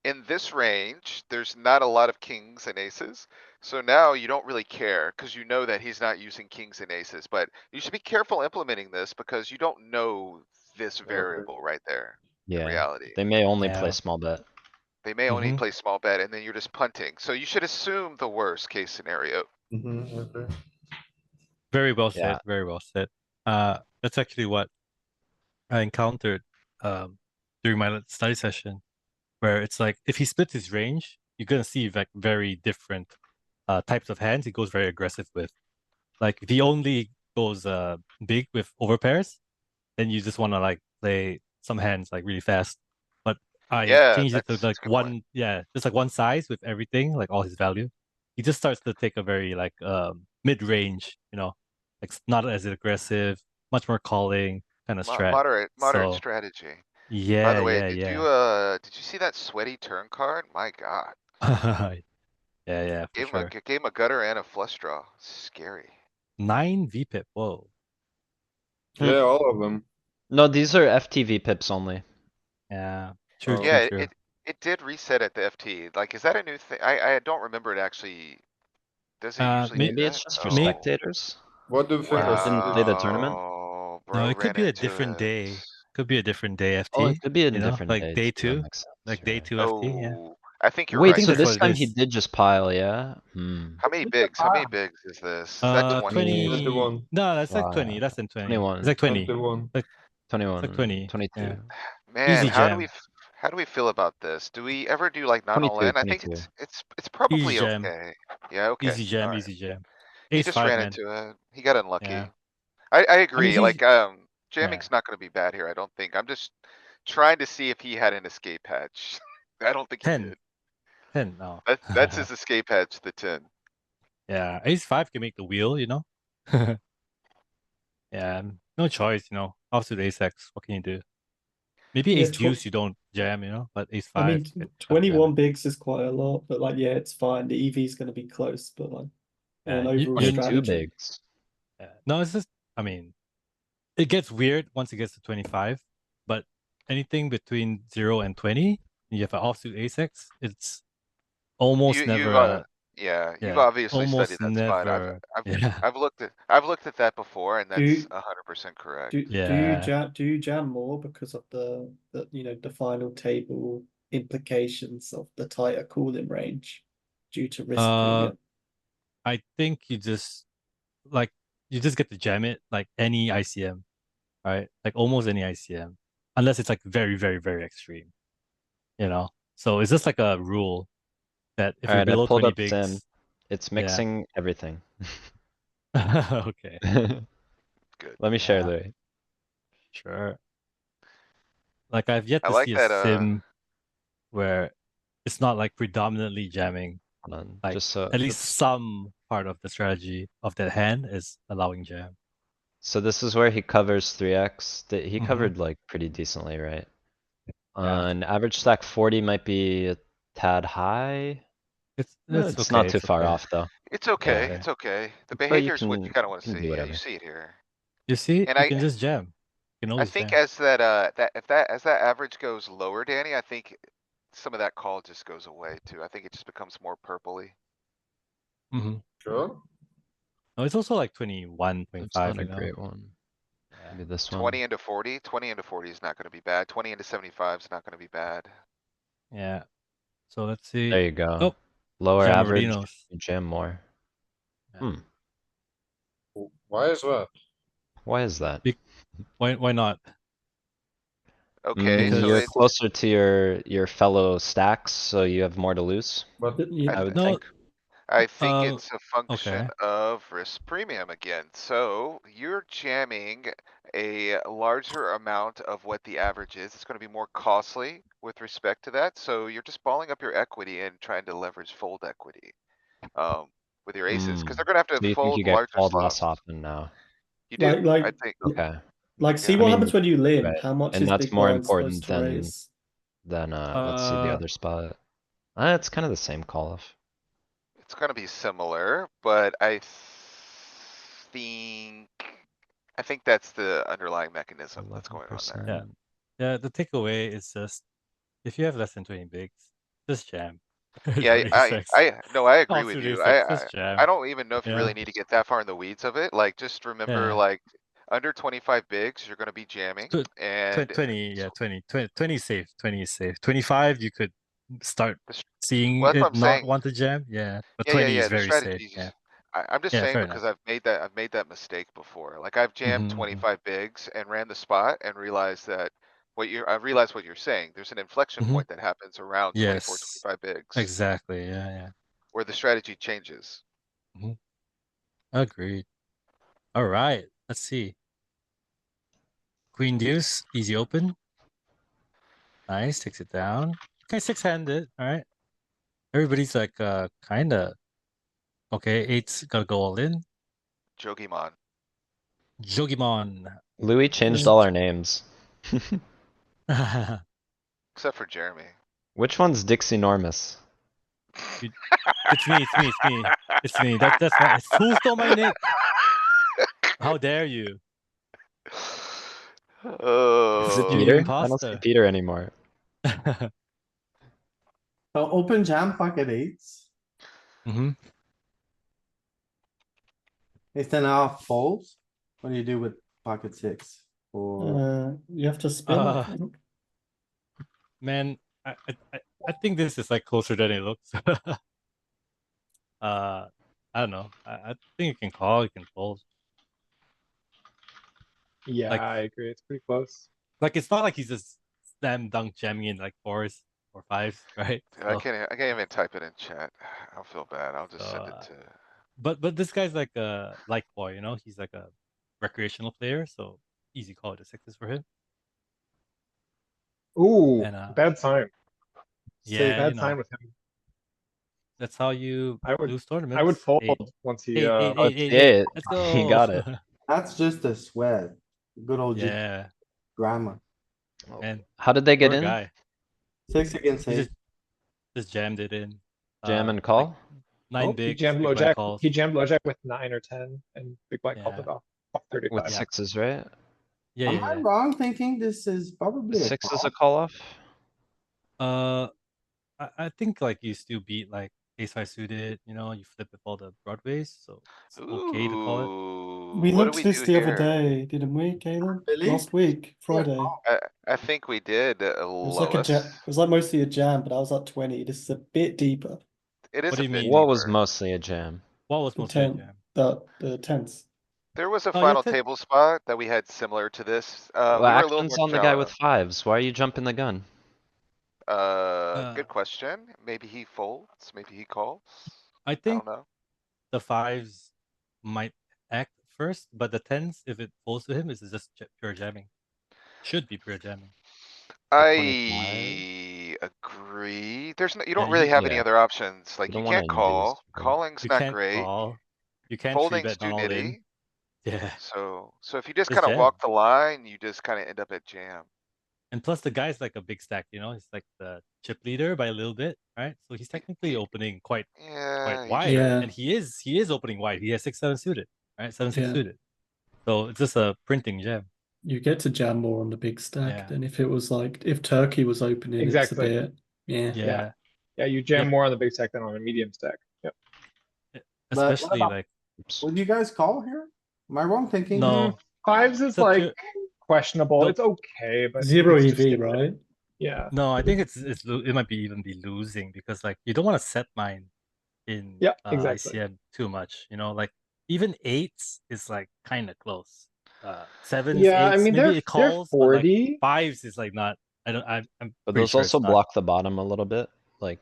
in this range, there's not a lot of kings and aces. So now you don't really care because you know that he's not using kings and aces, but you should be careful implementing this because you don't know this variable right there in Yeah, reality. they may only play Yeah. small bet. They may only Mhm. play small bet and then you're just punting. So you should assume the worst case scenario. Okay. Very well Yeah. said. Very well said. That's actually what I encountered during my study session, where it's like if he splits his range, you're gonna see like very different types of hands he goes very aggressive with. Like if he only goes big with overpairs, then you just want to like play some hands like really fast. But I Yeah, changed it to that's a like good point. one, yeah, just like one size with everything, like all his value. He just starts to take a very like mid-range, like not as aggressive, much more calling kind of strat. Moderate So strategy. By yeah, the way, yeah. did you see that sweaty turn card? My god. Yeah, for sure. Gave him a gutter and a flush draw. Scary. 9 VPIP. Whoa. Yeah, all of them. No, these are FTV pips only. Yeah. True, Oh. Yeah, true. it did reset at the FT. Like, is that a new thing? I don't remember it actually. Does it usually do Maybe that? it's just for Oh, spectators. What do you think? I should Didn't do? play the tournament? wow, No, bro it could ran be a into different it. day. Could be a different day Oh, FT. it could be a You know, different like day day too, that 2, makes sense. like You're day right. 2 FT. Yeah. Oh, I think you're Wait, right. so that's this what it time he is. did just pile, yeah? Hmm. How many bigs? How many bigs is this? Is that 20? 20. 21. No, that's like 20, less than 20. 21. It's like 20. 21. It's 21, like 20. 22. Yeah. Man, Easy how do jam. how do we feel about this? Do we ever do like not all 22, in? I think 22. it's probably Easy jam. okay. Yeah, okay. Easy jam, Alright. easy jam. He Ace just five, ran man. into it. He got unlucky. Yeah. I agree, he's- like, yeah. jamming's not gonna be bad here, I don't think. I'm just trying to see if he had an escape hatch. I don't think he 10. did. 10, no. That's his escape hatch, the 10. Yeah, ace 5 can make the wheel, you know? Yeah, no choice, you know. Offsuit ace X, what can you do? Maybe Yeah, ace deuce you don't jam, you know? But ace 5. I mean, you get 21 bigs is quite a lot, but like, yeah, it's fine. The EV is going to be close, but like, Yeah, an you- overall 22 strategy. bigs. Yeah. No, it's just, I mean, it gets weird once it gets to 25, but anything between 0 and 20, you have an offsuit ace X, it's almost You never yeah, you've yeah, obviously studied almost that spot. never. Yeah. I've looked at that before and Do that's you- 100% correct. Do you jam more because of the the final table implications of the tighter cooling range due to risk premium? I think you just get to jam it like any ICM, right? Like almost any ICM, unless it's like very, very, very extreme, you know. So it's just like a rule that if you're Alright, I below pulled 20 up Sim. bigs, It's mixing everything. okay, Good. Let me share, Yeah. Louis. sure. Like I've yet I to like see a that, sim where it's not like predominantly jamming. Hold on, Like just so at least some part of the strategy of that hand is allowing jam. so this is where he covers 3x. He Mhm. covered like pretty decently, right? Yeah. An average stack 40 might be a tad high. It's It's okay. not too It's far okay. off though. it's okay, okay. it's okay. The But behavior is what you kinda wanna can see. do Yeah, you whatever. see it here. You see, And you can just jam. You can I always think jam. as that, as that average goes lower, Danny, I think some of that call just goes away too. I think it just becomes more purpley. Mm-hmm. Sure. No, it's also like 21, That's 25, not a you know. great one. Yeah. Maybe this one. 20 into 40, 20 into 40 is not gonna be bad. 20 into 75 is not gonna be bad. Yeah. So let's see. There you go. Oh, Lower average, Jamarinos. you jam more. Yeah. Why is that? Why is that? Why not? Okay, so You're it, closer to your fellow stacks, so you have more to lose, But I would No. think. I think Um, it's a function okay. of risk premium again. So you're jamming a larger amount of what the average is. It's gonna be more costly with respect to that. So you're just balling up your equity and trying to leverage fold equity. With your aces, cuz they're gonna have to So you think fold you get larger called slots. less often now? You do, I Like, think. Okay. see Yeah. what I mean, happens when you limp. right. How much And is that's big more blind supposed important to raise? than let's see the other spot. It's kind of the same call off. It's gonna be similar, but I think that's the underlying mechanism that's going on there. 11%. Yeah. The takeaway is just if you have less than 20 bigs, just jam. Yeah, Your ace-X. no, I agree with Offsuit you. ace-X, just jam. I don't even know if you Yeah. really need to get that far in the weeds of it. Like, just remember, Yeah. like, under 25 bigs, you're gonna be jamming Tw- and 20, yeah, 20 is safe. 20 is safe. 25, you could start the seeing well, that's what it I'm not saying. want to jam. Yeah, but Yeah, 20 is the very safe. strategies. Yeah, I'm just yeah, saying fair because enough. I've made that mistake before. Like I've jammed Mhm, mhm. 25 bigs and ran the spot and realized that I realized what you're saying. There's an inflection Mhm. point that happens around 24, Yes, 25 bigs exactly. Yeah, where the strategy changes. yeah. Agreed. All right, let's see. Queen deuce, easy open. Nice, takes it down. Okay, six-handed. All right. Everybody's like kinda okay. Eight's gotta go all in. Jogimon. Jogimon. Louis changed all our names. Except for Jeremy. Which one's Dixie Normus? It's me. It's me. That's my. Who stole my nick? How dare you? Is it Oh, You Peter? I don't see imposter. Peter anymore. So open jam pocket eights. Mm-hmm. Ace ten off folds. What do you do with pocket six? Or You have to spin. I think. Man, I think this is like closer than it looks. I don't know. I think you can call, you can fold. Yeah, Like- I agree. It's pretty close. Like it's not like he's just slam dunk jamming in like 4s or 5s, right? Dude, I can't even type it in chat. I'll feel bad. I'll just send it to. But this guy's like a light boy, you know? He's like a recreational player, so easy call to 6s for him. Ooh, And bad sign. yeah, Bad you know, sign with him. that's how you I would- lose tournaments. I would fold Eight. once he. Eight. Oh, it's 8. Let's He go. got it. That's just a sweat. Good old Yeah, grammar. and How did they get poor in? guy. 6 against He 8. just jammed it in. Jam and Like call? 9 He bigs, jammed big low blind jack. calls. He jammed low jack with 9 or 10, and big blind called Yeah. it off 35. With 6s, right? Yeah, Am yeah, I yeah. wrong thinking this is probably a 6 is call? a call off? I think like you still beat like ace 5 suited, you know, you flip with all the broadways, so it's okay to call it. Ooh, We what do looked we this do the other here? day, didn't we, Galen? Really? Last week, Friday. I think we did, It was like Lois. it was like mostly a jam, but I was at 20. This is a bit deeper. It is What a do you bit mean? What was deeper. mostly a jam? What was The mostly a 10, jam? the tens. There was a Oh, yeah, final table spot that we had similar to this. Well, We were a little action's more on the guy with shallow. 5s. Why are you jumping the gun? Good question. Maybe he folds, maybe he calls. I I think don't know. the 5s might act first, but the 10s, if it falls to him, is just pure jamming. Should be pure jamming. I agree. There's no, you don't Yeah, really have any yeah. other options. Like don't you wanna can't induce, call, but- calling's You not can't great. call. You can't Folding's 3-bet too not all in. nitty. Yeah. So if you just Just kinda jam. walk the line, you just kinda end up at jam. And plus the guy's like a big stack, you know, he's like the chip leader by a little bit, right? So he's technically opening quite Yeah. wide. should. Yeah. And he is opening wide. He has 6-7 suited, right? 7-6 Yeah. suited. So it's just a printing jam. You get to jam more on the big stack Yeah. than if it was like if Turkey was opening. Exactly. It's a bit. Yeah. Yeah. Yeah, you jam Yep. more on the big stack than on a medium stack. Yep. But Especially what about- like Oops. Would you guys call here? Am I wrong thinking? no. 5s is It's a like pure- questionable. No. It's okay, but Zero it's just EV, different. right? Yeah. No, I think it might be even be losing because like you don't want to set mine in Yeah, exactly. ICM too much. You know, like even 8s is like kind of close. 7s, Yeah, 8s, I mean, maybe they're it calls, but like 40. 5s is like not. I'm But pretty those sure also it's not. block the bottom a little bit. Like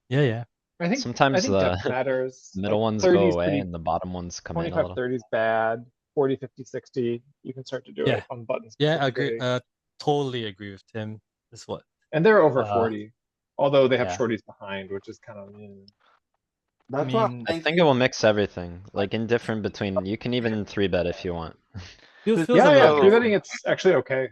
Yeah. I think sometimes depth the matters. middle Like ones 30 go is away pretty- and the bottom ones come in a 25, little. 30 is bad. 40, 50, 60, you can start to do Yeah. it on buttons. Yeah, I agree. Totally agree with Tim. That's what. And they're over uh, 40, although they have yeah. shorties behind, which is kind of. That's I what mean, I think it will mix everything. Like indifferent between. You can even 3-bet if you want. feels Yeah, a yeah, little So- three betting, it's actually okay.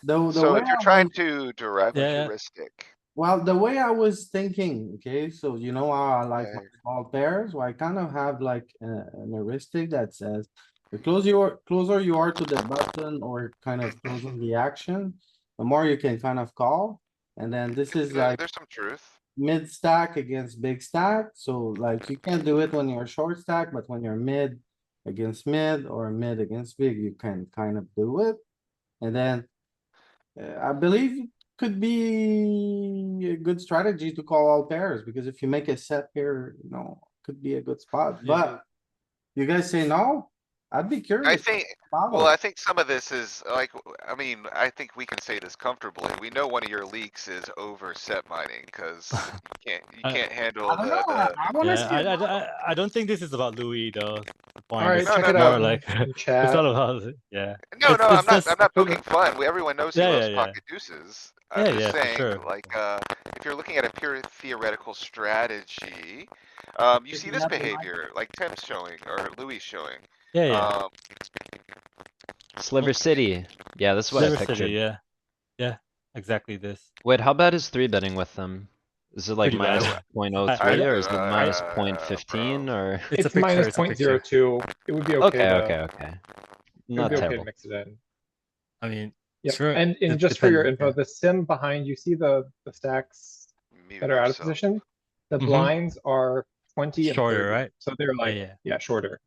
The So way if you're I trying was- to derive a Yeah. heuristic, Well, the way I was thinking, okay, so you know how I like my Okay. small pairs, well, I kind of have like an heuristic that says. The closer you are to the button or kind of closing the action, the more you can kind of call. And then this is like there's some truth. mid stack against big stack, so like you can't do it when you're short stack, but when you're mid against mid or mid against big, you can kind of do it. And then I believe it could be a good strategy to call all pairs, because if you make a set here, you know, could be a good spot, Yeah. but you guys say no? I'd be curious. I think, well, I think some of this is like, I mean, I think we can say this comfortably. We know one of your leaks is over set mining, cause you can't handle I don't know, I wanna see. Yeah, I don't think this is about Louis though. The point Alright, is No, check no, it no. out more like in it's chat. not about yeah. No, It's- no, it's I'm not, just- I'm not poking fun. Everyone knows he Yeah, loves yeah, yeah. pocket deuces. I'm Yeah, just yeah, for saying, sure. like, if you're looking at a pure theoretical strategy, you see Picking this up the mic. behavior, like Tim's showing, or Louis showing. Yeah. Sliver City. Yeah, this is what Sliver I pictured. City, yeah, exactly this. Wait, how bad is 3-betting with them? Is it like Pretty bad. minus 0.03 or is it I- minus bro. 0.15 or? It's a It's picture. minus It's a picture. 0.02. It would be okay. Okay. It Not would be okay to terrible. mix it in. I mean, Yep. sure. And it just for your depends, info, yeah. the sim behind, you see the stacks Mute that are out of yourself. position? The Mhm. blinds are 20 and Shorter, 30. right? So they're like, yeah. yeah, shorter.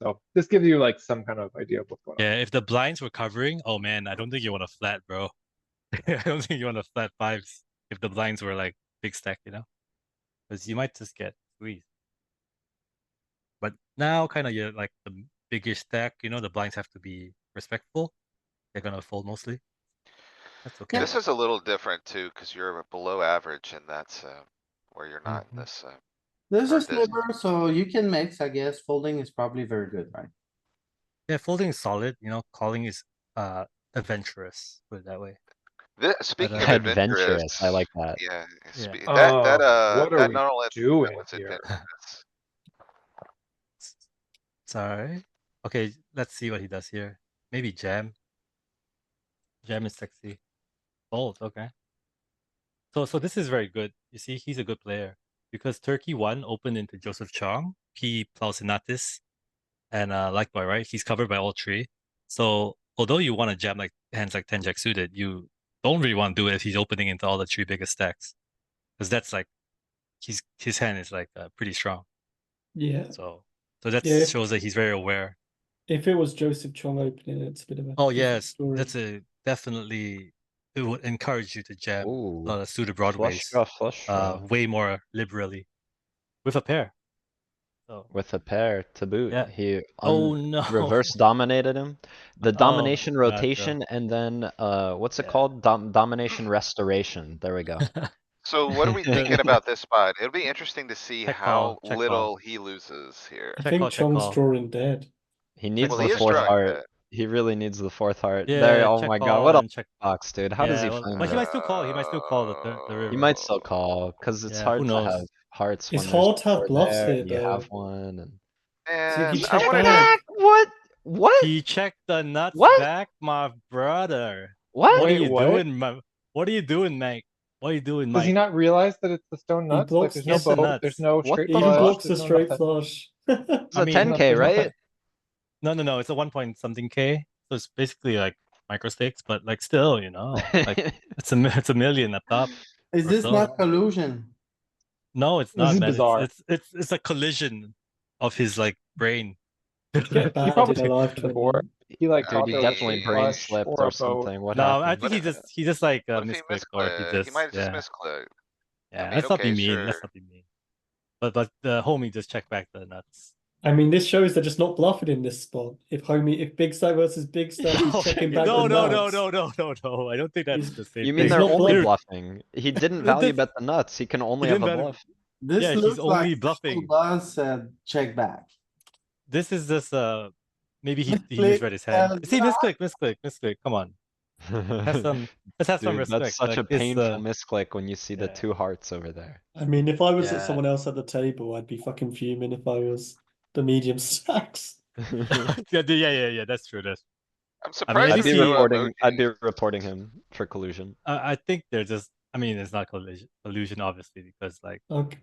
So this gives you like some kind of idea of what's going on. Yeah, if the blinds were covering, oh man, I don't think you want a flat, bro. I don't think you want a flat 5s if the blinds were like big stack, you know, because you might just get squeezed. But now, kind of, you're like the bigger stack, you know, the blinds have to be respectful. They're gonna fold mostly. That's okay. This is a little different too, cause you're below average and that's, where you're not in Mhm. this, There's a or this. sliver, so you can mix, I guess. Folding is probably very good, right? Yeah, folding is solid. You know, calling is adventurous. Put it that way. Speaking of Adventurous, I adventurous, like that. yeah, Yeah. What are that we not only doing was here? adventurous. Sorry. Okay, let's see what he does here. Maybe jam. Jam is sexy. Fold. Okay. So this is very good. You see, he's a good player because Turkey 1 opened into Joseph Chong, P. Plausinatis, and like boy, right? He's covered by all three. So although you want to jam like hands like 10 jack suited, you don't really want to do it if he's opening into all the three biggest stacks, because that's like his hand is like pretty strong. Yeah. So that Yeah. shows that he's very aware. If it was Joseph Chong opening, it's a bit of a Oh different yes, story. that's a definitely. It would encourage you to jam Ooh, suited flush broadways draw, flush draw. way more liberally with a pair. So With a pair to boot. yeah. He Oh no. reverse dominated him. The Oh my domination God, bro. rotation and then what's it Yeah. called? Domination restoration. There we go. So what are we thinking about this spot? It'll be interesting to see Check how call, check call. little he loses here. I Check think call, check Chong's call. drawing dead. He needs Well, the he is fourth drawing heart. that. He really needs the fourth heart. Yeah, There, oh check my god, call what a and check. box, dude. How does he Yeah, find but he that? might still call. He might still call the He river. might still call, because it's Yeah, who hard to have knows? hearts It's when there's hard to have four bluffs there here, and you have though. one and See if you And I check wanna, back. what? What? He checked the nuts What? back, my brother. What? What are Wait, you what? doing, What are you doing, Mike? What are you doing, Does he Mike? not realize that it's the stone He nuts? Like blocks there's the no Yes, the boat, there's nuts. no What straight the He flush, blocks the there's no straight nothing. flush. It's I a mean, 10k, there's right? nothing. no. It's a 1 point something K. So it's basically like micro stakes, but like still, you know, like it's a million up top. Is or this so. not collusion? No, it's This not, is man. bizarre. It's a collision of his like brain. Get He banned probably in a live to the board. tournament. He like I Dude, thought he there was a definitely straight brain flush slipped or or a boat. something. What No, I happened? think What he just like what if he misclicked, or he misclicked? just He might have just yeah. misclicked. Yeah, mean, let's not be okay, mean. Let's sure. not be mean. But the homie just checked back the nuts. I mean, this shows they're just not bluffing in this spot. If big stack versus big stack, he's checking back No, the nuts. no. I don't think that's He's- the same You mean thing. He's they're not only bluff- bluffing? He didn't value bet the nuts. He can only He have a didn't value- bluff. This Yeah, he's looks like only bluffing. Buzz said check back. This is just maybe he Misclick, misread his hand. See, yeah. misclick. Come on. Let's have some Dude, respect. that's such like, a it's, painful misclick when you see the yeah. two hearts over there. I mean, if I was Yeah. someone else at the table, I'd be fucking fuming if I was the medium stacks. yeah. That's true. I'm I surprised mean, I'd there's be no reporting. I'd emoji. be reporting him for collusion. I think they're just. I mean, it's not collusion, obviously, because like Okay.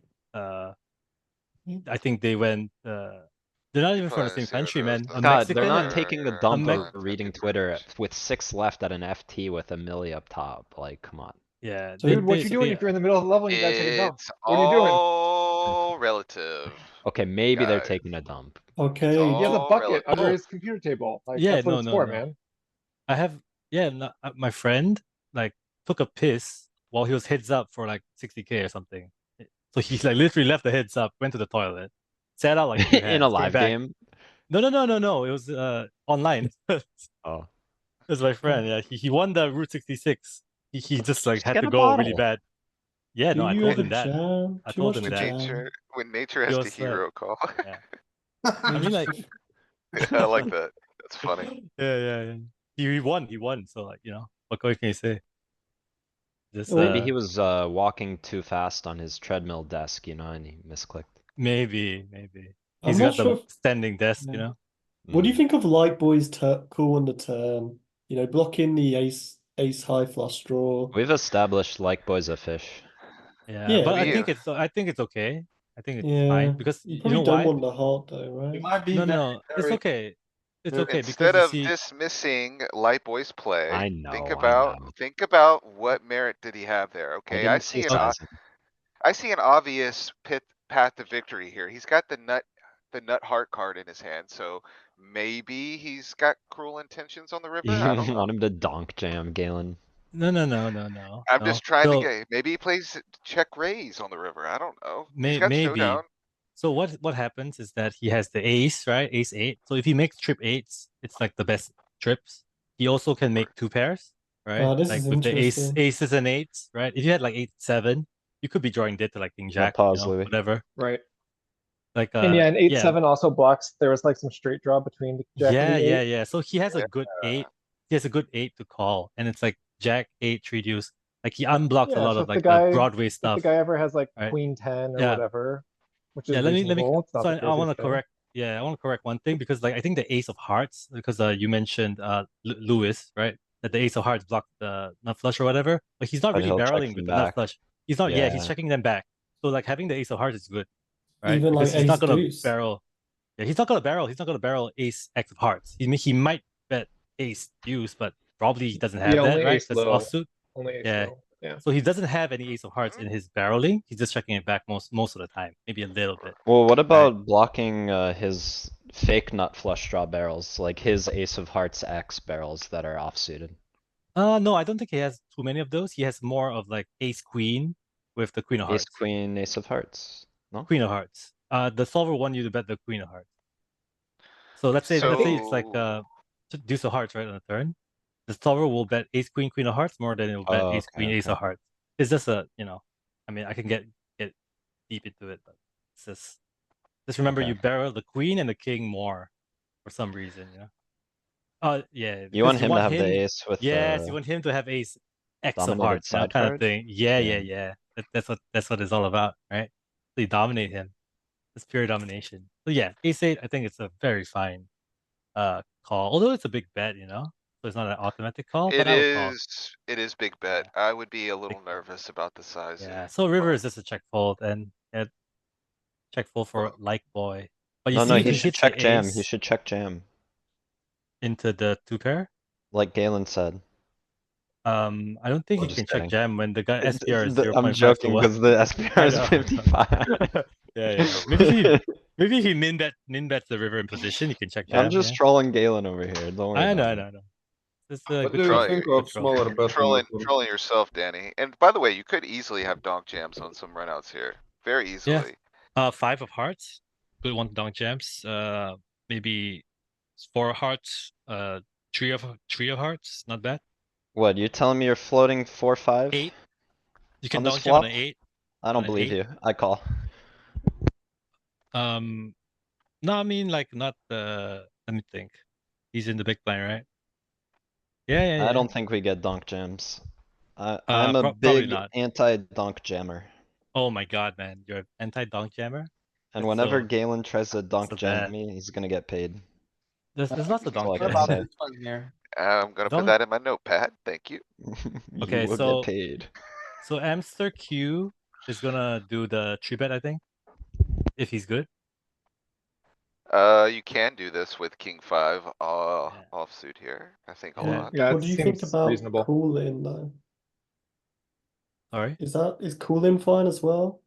I think they went. They're not even from the same country, man. A God, Mexican they're not and taking the dump Mex- over reading Twitter with 6 left at an FT with a milli up top. Like, come on. yeah. So Dude, what you doing if you're in the middle of the level and you guys hit a dump? It's What are you doing? all relative. Okay, maybe they're Guys. taking a dump. Okay. It's He has a all bucket relative. under Oh. his computer table. Like Yeah, that's what no, it's no, for, no. man. I have my friend like took a piss while he was heads up for like 60K or something. So he like literally left the heads up, went to the toilet, sat out like 2 In a hands, came live back. game. No. It was online. It Oh. was my friend. Yeah, he won the Route 66. He just like Just had get to a go really bottle. bad. Yeah, Do no, I you told ever him that. jam? I Too told much him to that. jam. When nature has He the was, hero call. Yeah. I mean, like- I like that. That's funny. Yeah. He won. So like, what can you say? Just Maybe he was walking too fast on his treadmill desk, and he misclicked. maybe. I'm He's not got the sure if- standing desk, Yeah. What do you Mm. think of Light Boy's call on the turn? Blocking the ace high flush draw. We've established like boys a fish. Yeah, but I we- think it's okay. I think it's Yeah. fine because You you probably know don't why? want the heart though, You right? might be No. It's very- okay. It's There- okay because Instead you of see, dismissing Light Boy's play, I know. think about what merit did he have there, I okay? didn't see sizing. I see an obvious path to victory here. He's got the nut heart card in his hand, so maybe he's got cruel intentions on the river. I You don't know. want him to donk jam, Galen. No. I'm no. just trying to So get, maybe he plays check raise on the river. I don't know. He's got maybe. showdown. So what happens is that he has the ace, right? Ace 8. So if he makes trip 8s, it's like the best trips. He also can make 2 pairs, right? Oh, this Like is with the interesting. aces and 8s, right? If you had like 8, 7, you could be drawing dead to like king Now jack, pause, Louis. whatever. Right. Like And yeah, and 8-7 yeah. also blocks. There was like some straight draw between the jack and the 8. Yeah. So he has a good 8. He has a good 8 to call, and it's like jack 8 3 deuce. Like he unblocks a Yeah, lot so of like the Broadway if the stuff. guy ever has like right? queen 10 or Yeah. whatever, which is Yeah, let me. reasonable, it's not So the I want craziest to thing. correct. Yeah, I want to correct one thing because like I think the ace of hearts because you mentioned Lewis, right? That the ace of hearts blocked the nut flush or whatever, but he's not But really he'll check barreling them with the nut back. flush. He's not. Yeah, he's Yeah. checking them back. So like having the ace of hearts is good, right? Even Because like he's not ace gonna deuce. barrel. Yeah, he's not gonna barrel. He's not gonna barrel ace X of hearts. He might bet ace deuce, but probably he doesn't have Yeah, that, only right? ace That's low. offsuit. Only ace Yeah. low. Yeah. So he doesn't have any ace of hearts in his barreling. He's just checking it back most of the time, maybe a little bit. Well, what about blocking his fake nut flush draw barrels, like his ace of hearts X barrels that are offsuited? No, I don't think he has too many of those. He has more of like ace queen with the queen of hearts. Ace queen, ace of hearts. No? Queen of hearts. The solver want you to bet the queen of hearts. So let's say it's like deuce of hearts right on the turn. The solver will bet ace queen queen of hearts more than it will bet ace queen ace of hearts. It's just I mean I can get deep into it, but it's just remember you barrel the queen and the king more for some reason, yeah. You want because him to have the ace with Yes, you want him to have ace X of dominated hearts, side kind of card? thing. Yeah. That's what it's all about, right? So you dominate him. It's pure domination. So yeah, ace 8, I think it's a very fine call. Although it's a big bet, so it's not an automatic call, but I would call. It is big bet. I would be a little nervous about the sizing. Yeah, so river is just a check fold and check fold for like boy. But you No, see he he should hits check the jam. ace He should check jam, into the 2 pair. like Galen said. I don't think I'm he just can check kidding. jam when the guy SPR is I'm 0.5 to joking 1. because the SPR is know. 55. Yeah. Maybe he min bets the river in position. He can check jam. I'm just trolling Galen over here. Don't worry I about know. it. It's What good do you troll. think Good of troll. smaller betting? Trolling yourself, Danny. And by the way, you could easily have donk jams on some runouts here. Very easily. 5 of hearts. Good one donk jams. Maybe 4 of hearts. 3 of hearts. Not bad. What, you telling me you're floating 4-5? 8. You can On this donk jam on flop? an 8. I on don't an believe 8. you. I call. No, I mean like not let me think. He's in the big blind, right? Yeah. I don't think we get donk jams. I'm a Probably big not. anti-donk jammer. Oh my god, man, you're an anti-donk jammer? And That's whenever so- Galen tries to donk so jam bad. me, he's gonna get paid. There's lots of That's all donk I What gotta about say. jams. this one here? I'm gonna put Donk- that in my notepad. Thank you. You Okay, will so- get paid. So Amster Q is gonna do the 3-bet, I think. If he's good. You can do this with king 5 offsuit here. I think a Yeah. lot. Yeah, What it do you think seems about reasonable. cooling though? Sorry. Is cooling fine as well?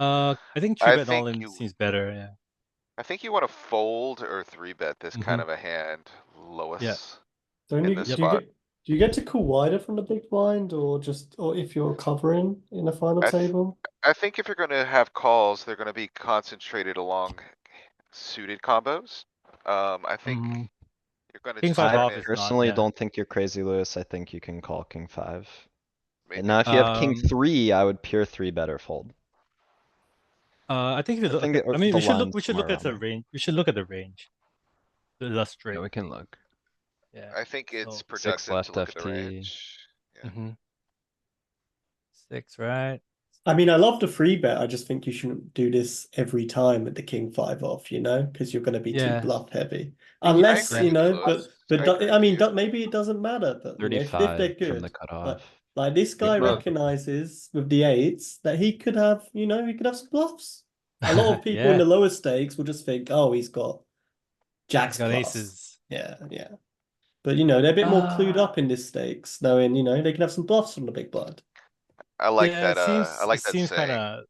I think I 3-bet all think in you- seems better, yeah. I think you wanna fold or 3-bet this kind Mhm. of a hand, Lois. Don't In you this do spot. you get to call wider from the big blind or if you're covering in the final I th- table? I think if you're gonna have calls, they're gonna be concentrated along suited combos. I think Mhm. you're gonna King just. 5 I off is not, personally yeah. don't think you're crazy, Lewis. I think you can call king 5. Maybe. And now if you have king Um, 3, I would pure 3 better fold. I think if you I look think at, I mean the we should line's look somewhere at the around there. range. We should look at the range. To illustrate. Yeah, we can look. Yeah. I think it's So- productive to left look at the FT. range. Yeah. Mhm. 6, right? I mean, I love the free bet. I just think you shouldn't do this every time with the king 5 off, because you're going to be too Yeah. bluff heavy. I think Unless, agree with you, but Lewis. but I do- agree I mean, with you. maybe it doesn't matter. But if they're 35 from good, the cutoff. like this guy But- recognizes with the 8s that he could have, he could have some bluffs. A lot of people in Yeah. the lower stakes will just think, oh, he's got jacks Got plus. aces. Yeah. But they're a bit more clued Ah. up in this stakes, knowing they can have some bluffs from the big blind. I like Yeah, that, I like it that seems saying. kind of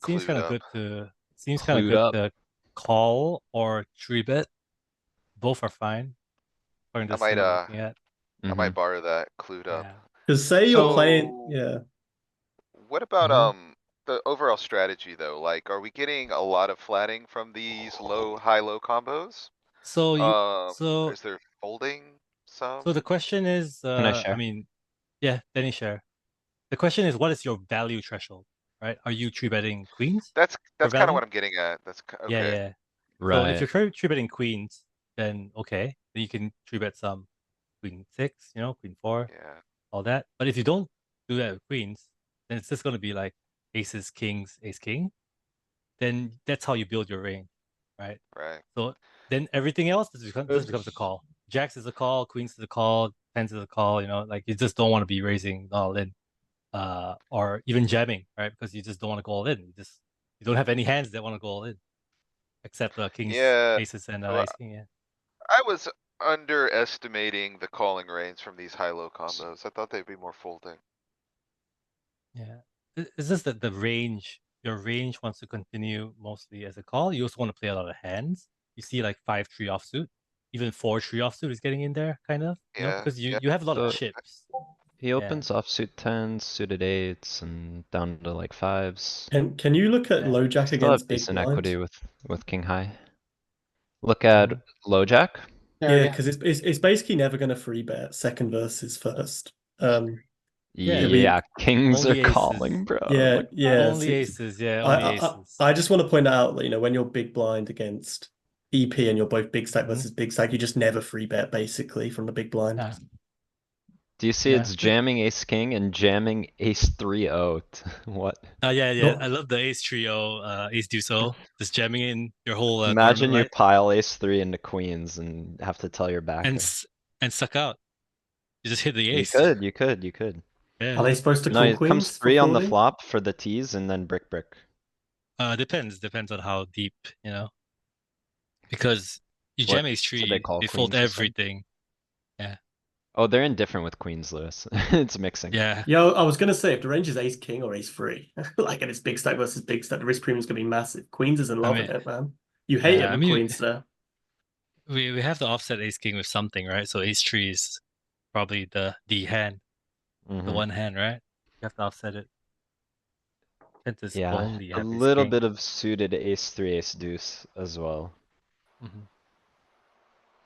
Clued good up. to Clued good up. to call or 3-bet. Both are fine. According to I the might, sim I'm looking at. I might borrow that, clued up. Yeah. Because say you're playing, So- yeah. What about, Mhm. the overall strategy though? Like, are we getting a lot of flatting from these low, high-low combos? So Is there folding some? so the question is, Can I I share? mean, yeah, Danny share. The question is, what is your value threshold, right? Are you three betting queens? That's kinda value? what I'm getting at. Yeah, Okay. yeah. So if Right. you're three betting queens, then okay, then you can three bet some queen six, queen four, Yeah, all that. But if you don't do that with queens, then it's just gonna be like aces, kings, ace, king. Then that's how you build your range, right? right. So then everything else just becomes a call. Jacks is a call, queens is a call, tens is a call. Like you just don't want to be raising all in, or even jamming, right? Because you just don't want to go all in. You don't have any hands that want to go all in, except kings, Yeah, aces, and well, ace king. Yeah. I was underestimating the calling range from these high-low combos. I thought they'd be more folding. Yeah. It's just that your range wants to continue mostly as a call. You also want to play a lot of hands. You see like 5-3 offsuit, even 4-3 offsuit is getting in there, kind of. Yeah, Because yeah. you have a lot of So chips. he Yeah. opens offsuit tens, suited eights, and down to like fives. Can you look at Yeah. low jack Still have against big decent blind? equity with king high. Look at Mhm. low jack. Yeah, because it's basically never going to free bet second versus first. Yeah, it'll be- Yeah, kings only are aces. calling, bro. yeah, Like, yeah. Only so- aces, yeah, I, only I aces. I just want to point out that when you're big blind against EP and you're both big stack Mhm. versus big stack, you just never free bet basically from the big blind. Yeah. do you see Yeah. it's jamming ace king and jamming ace 3-0? What? Yeah. No- I love the ace trio, ace deuce o, just jamming in your whole Imagine tournament you light pile ace 3 into queens and have to tell your backer. and suck out. You just hit the You ace. could, you could, you could. Yeah. Are they supposed to No, call it comes queens for 3 on the folding? flop for the tees and then brick brick. Depends on how deep, because you What? jam ace So they three, call they fold queens, you said? everything. Yeah. Oh, they're indifferent with queens, Lewis. It's mixing. Yeah. Yeah, I was gonna say if the range is ace king or ace three, like and it's big stack versus big stack, the risk premium's gonna be massive. Queens isn't loving mean, it, man. You hate yeah, it I with mean, queens there. we have to offset ace king with something, right? So ace three is probably the hand, the Mhm. one hand, right? You have to offset it. Tend to Yeah, only a have ace little king. bit of suited ace 3, ace deuce as well. Mhm.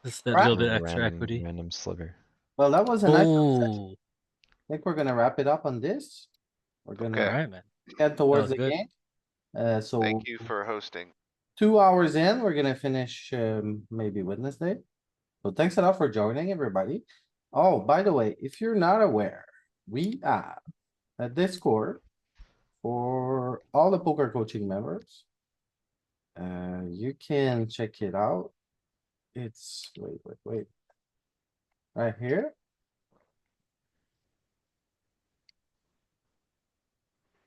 Just a Right. little bit A extra equity. random sliver. Well, that was a nice. Oh, I think we're gonna wrap it up on this. We're all gonna Okay. right, man. head towards was the good. game. So Thank you for hosting. 2 hours in, we're gonna finish, maybe Wednesday. So thanks a lot for joining, everybody. Oh, by the way, if you're not aware, we have a Discord for all the poker coaching members. You can check it out. It's, wait. Right here.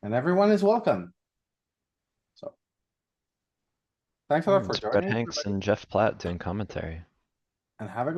And everyone is welcome. So. Thanks a lot for It's Brett joining, Hanks everybody, and Jeff Platt doing commentary. and have a good one.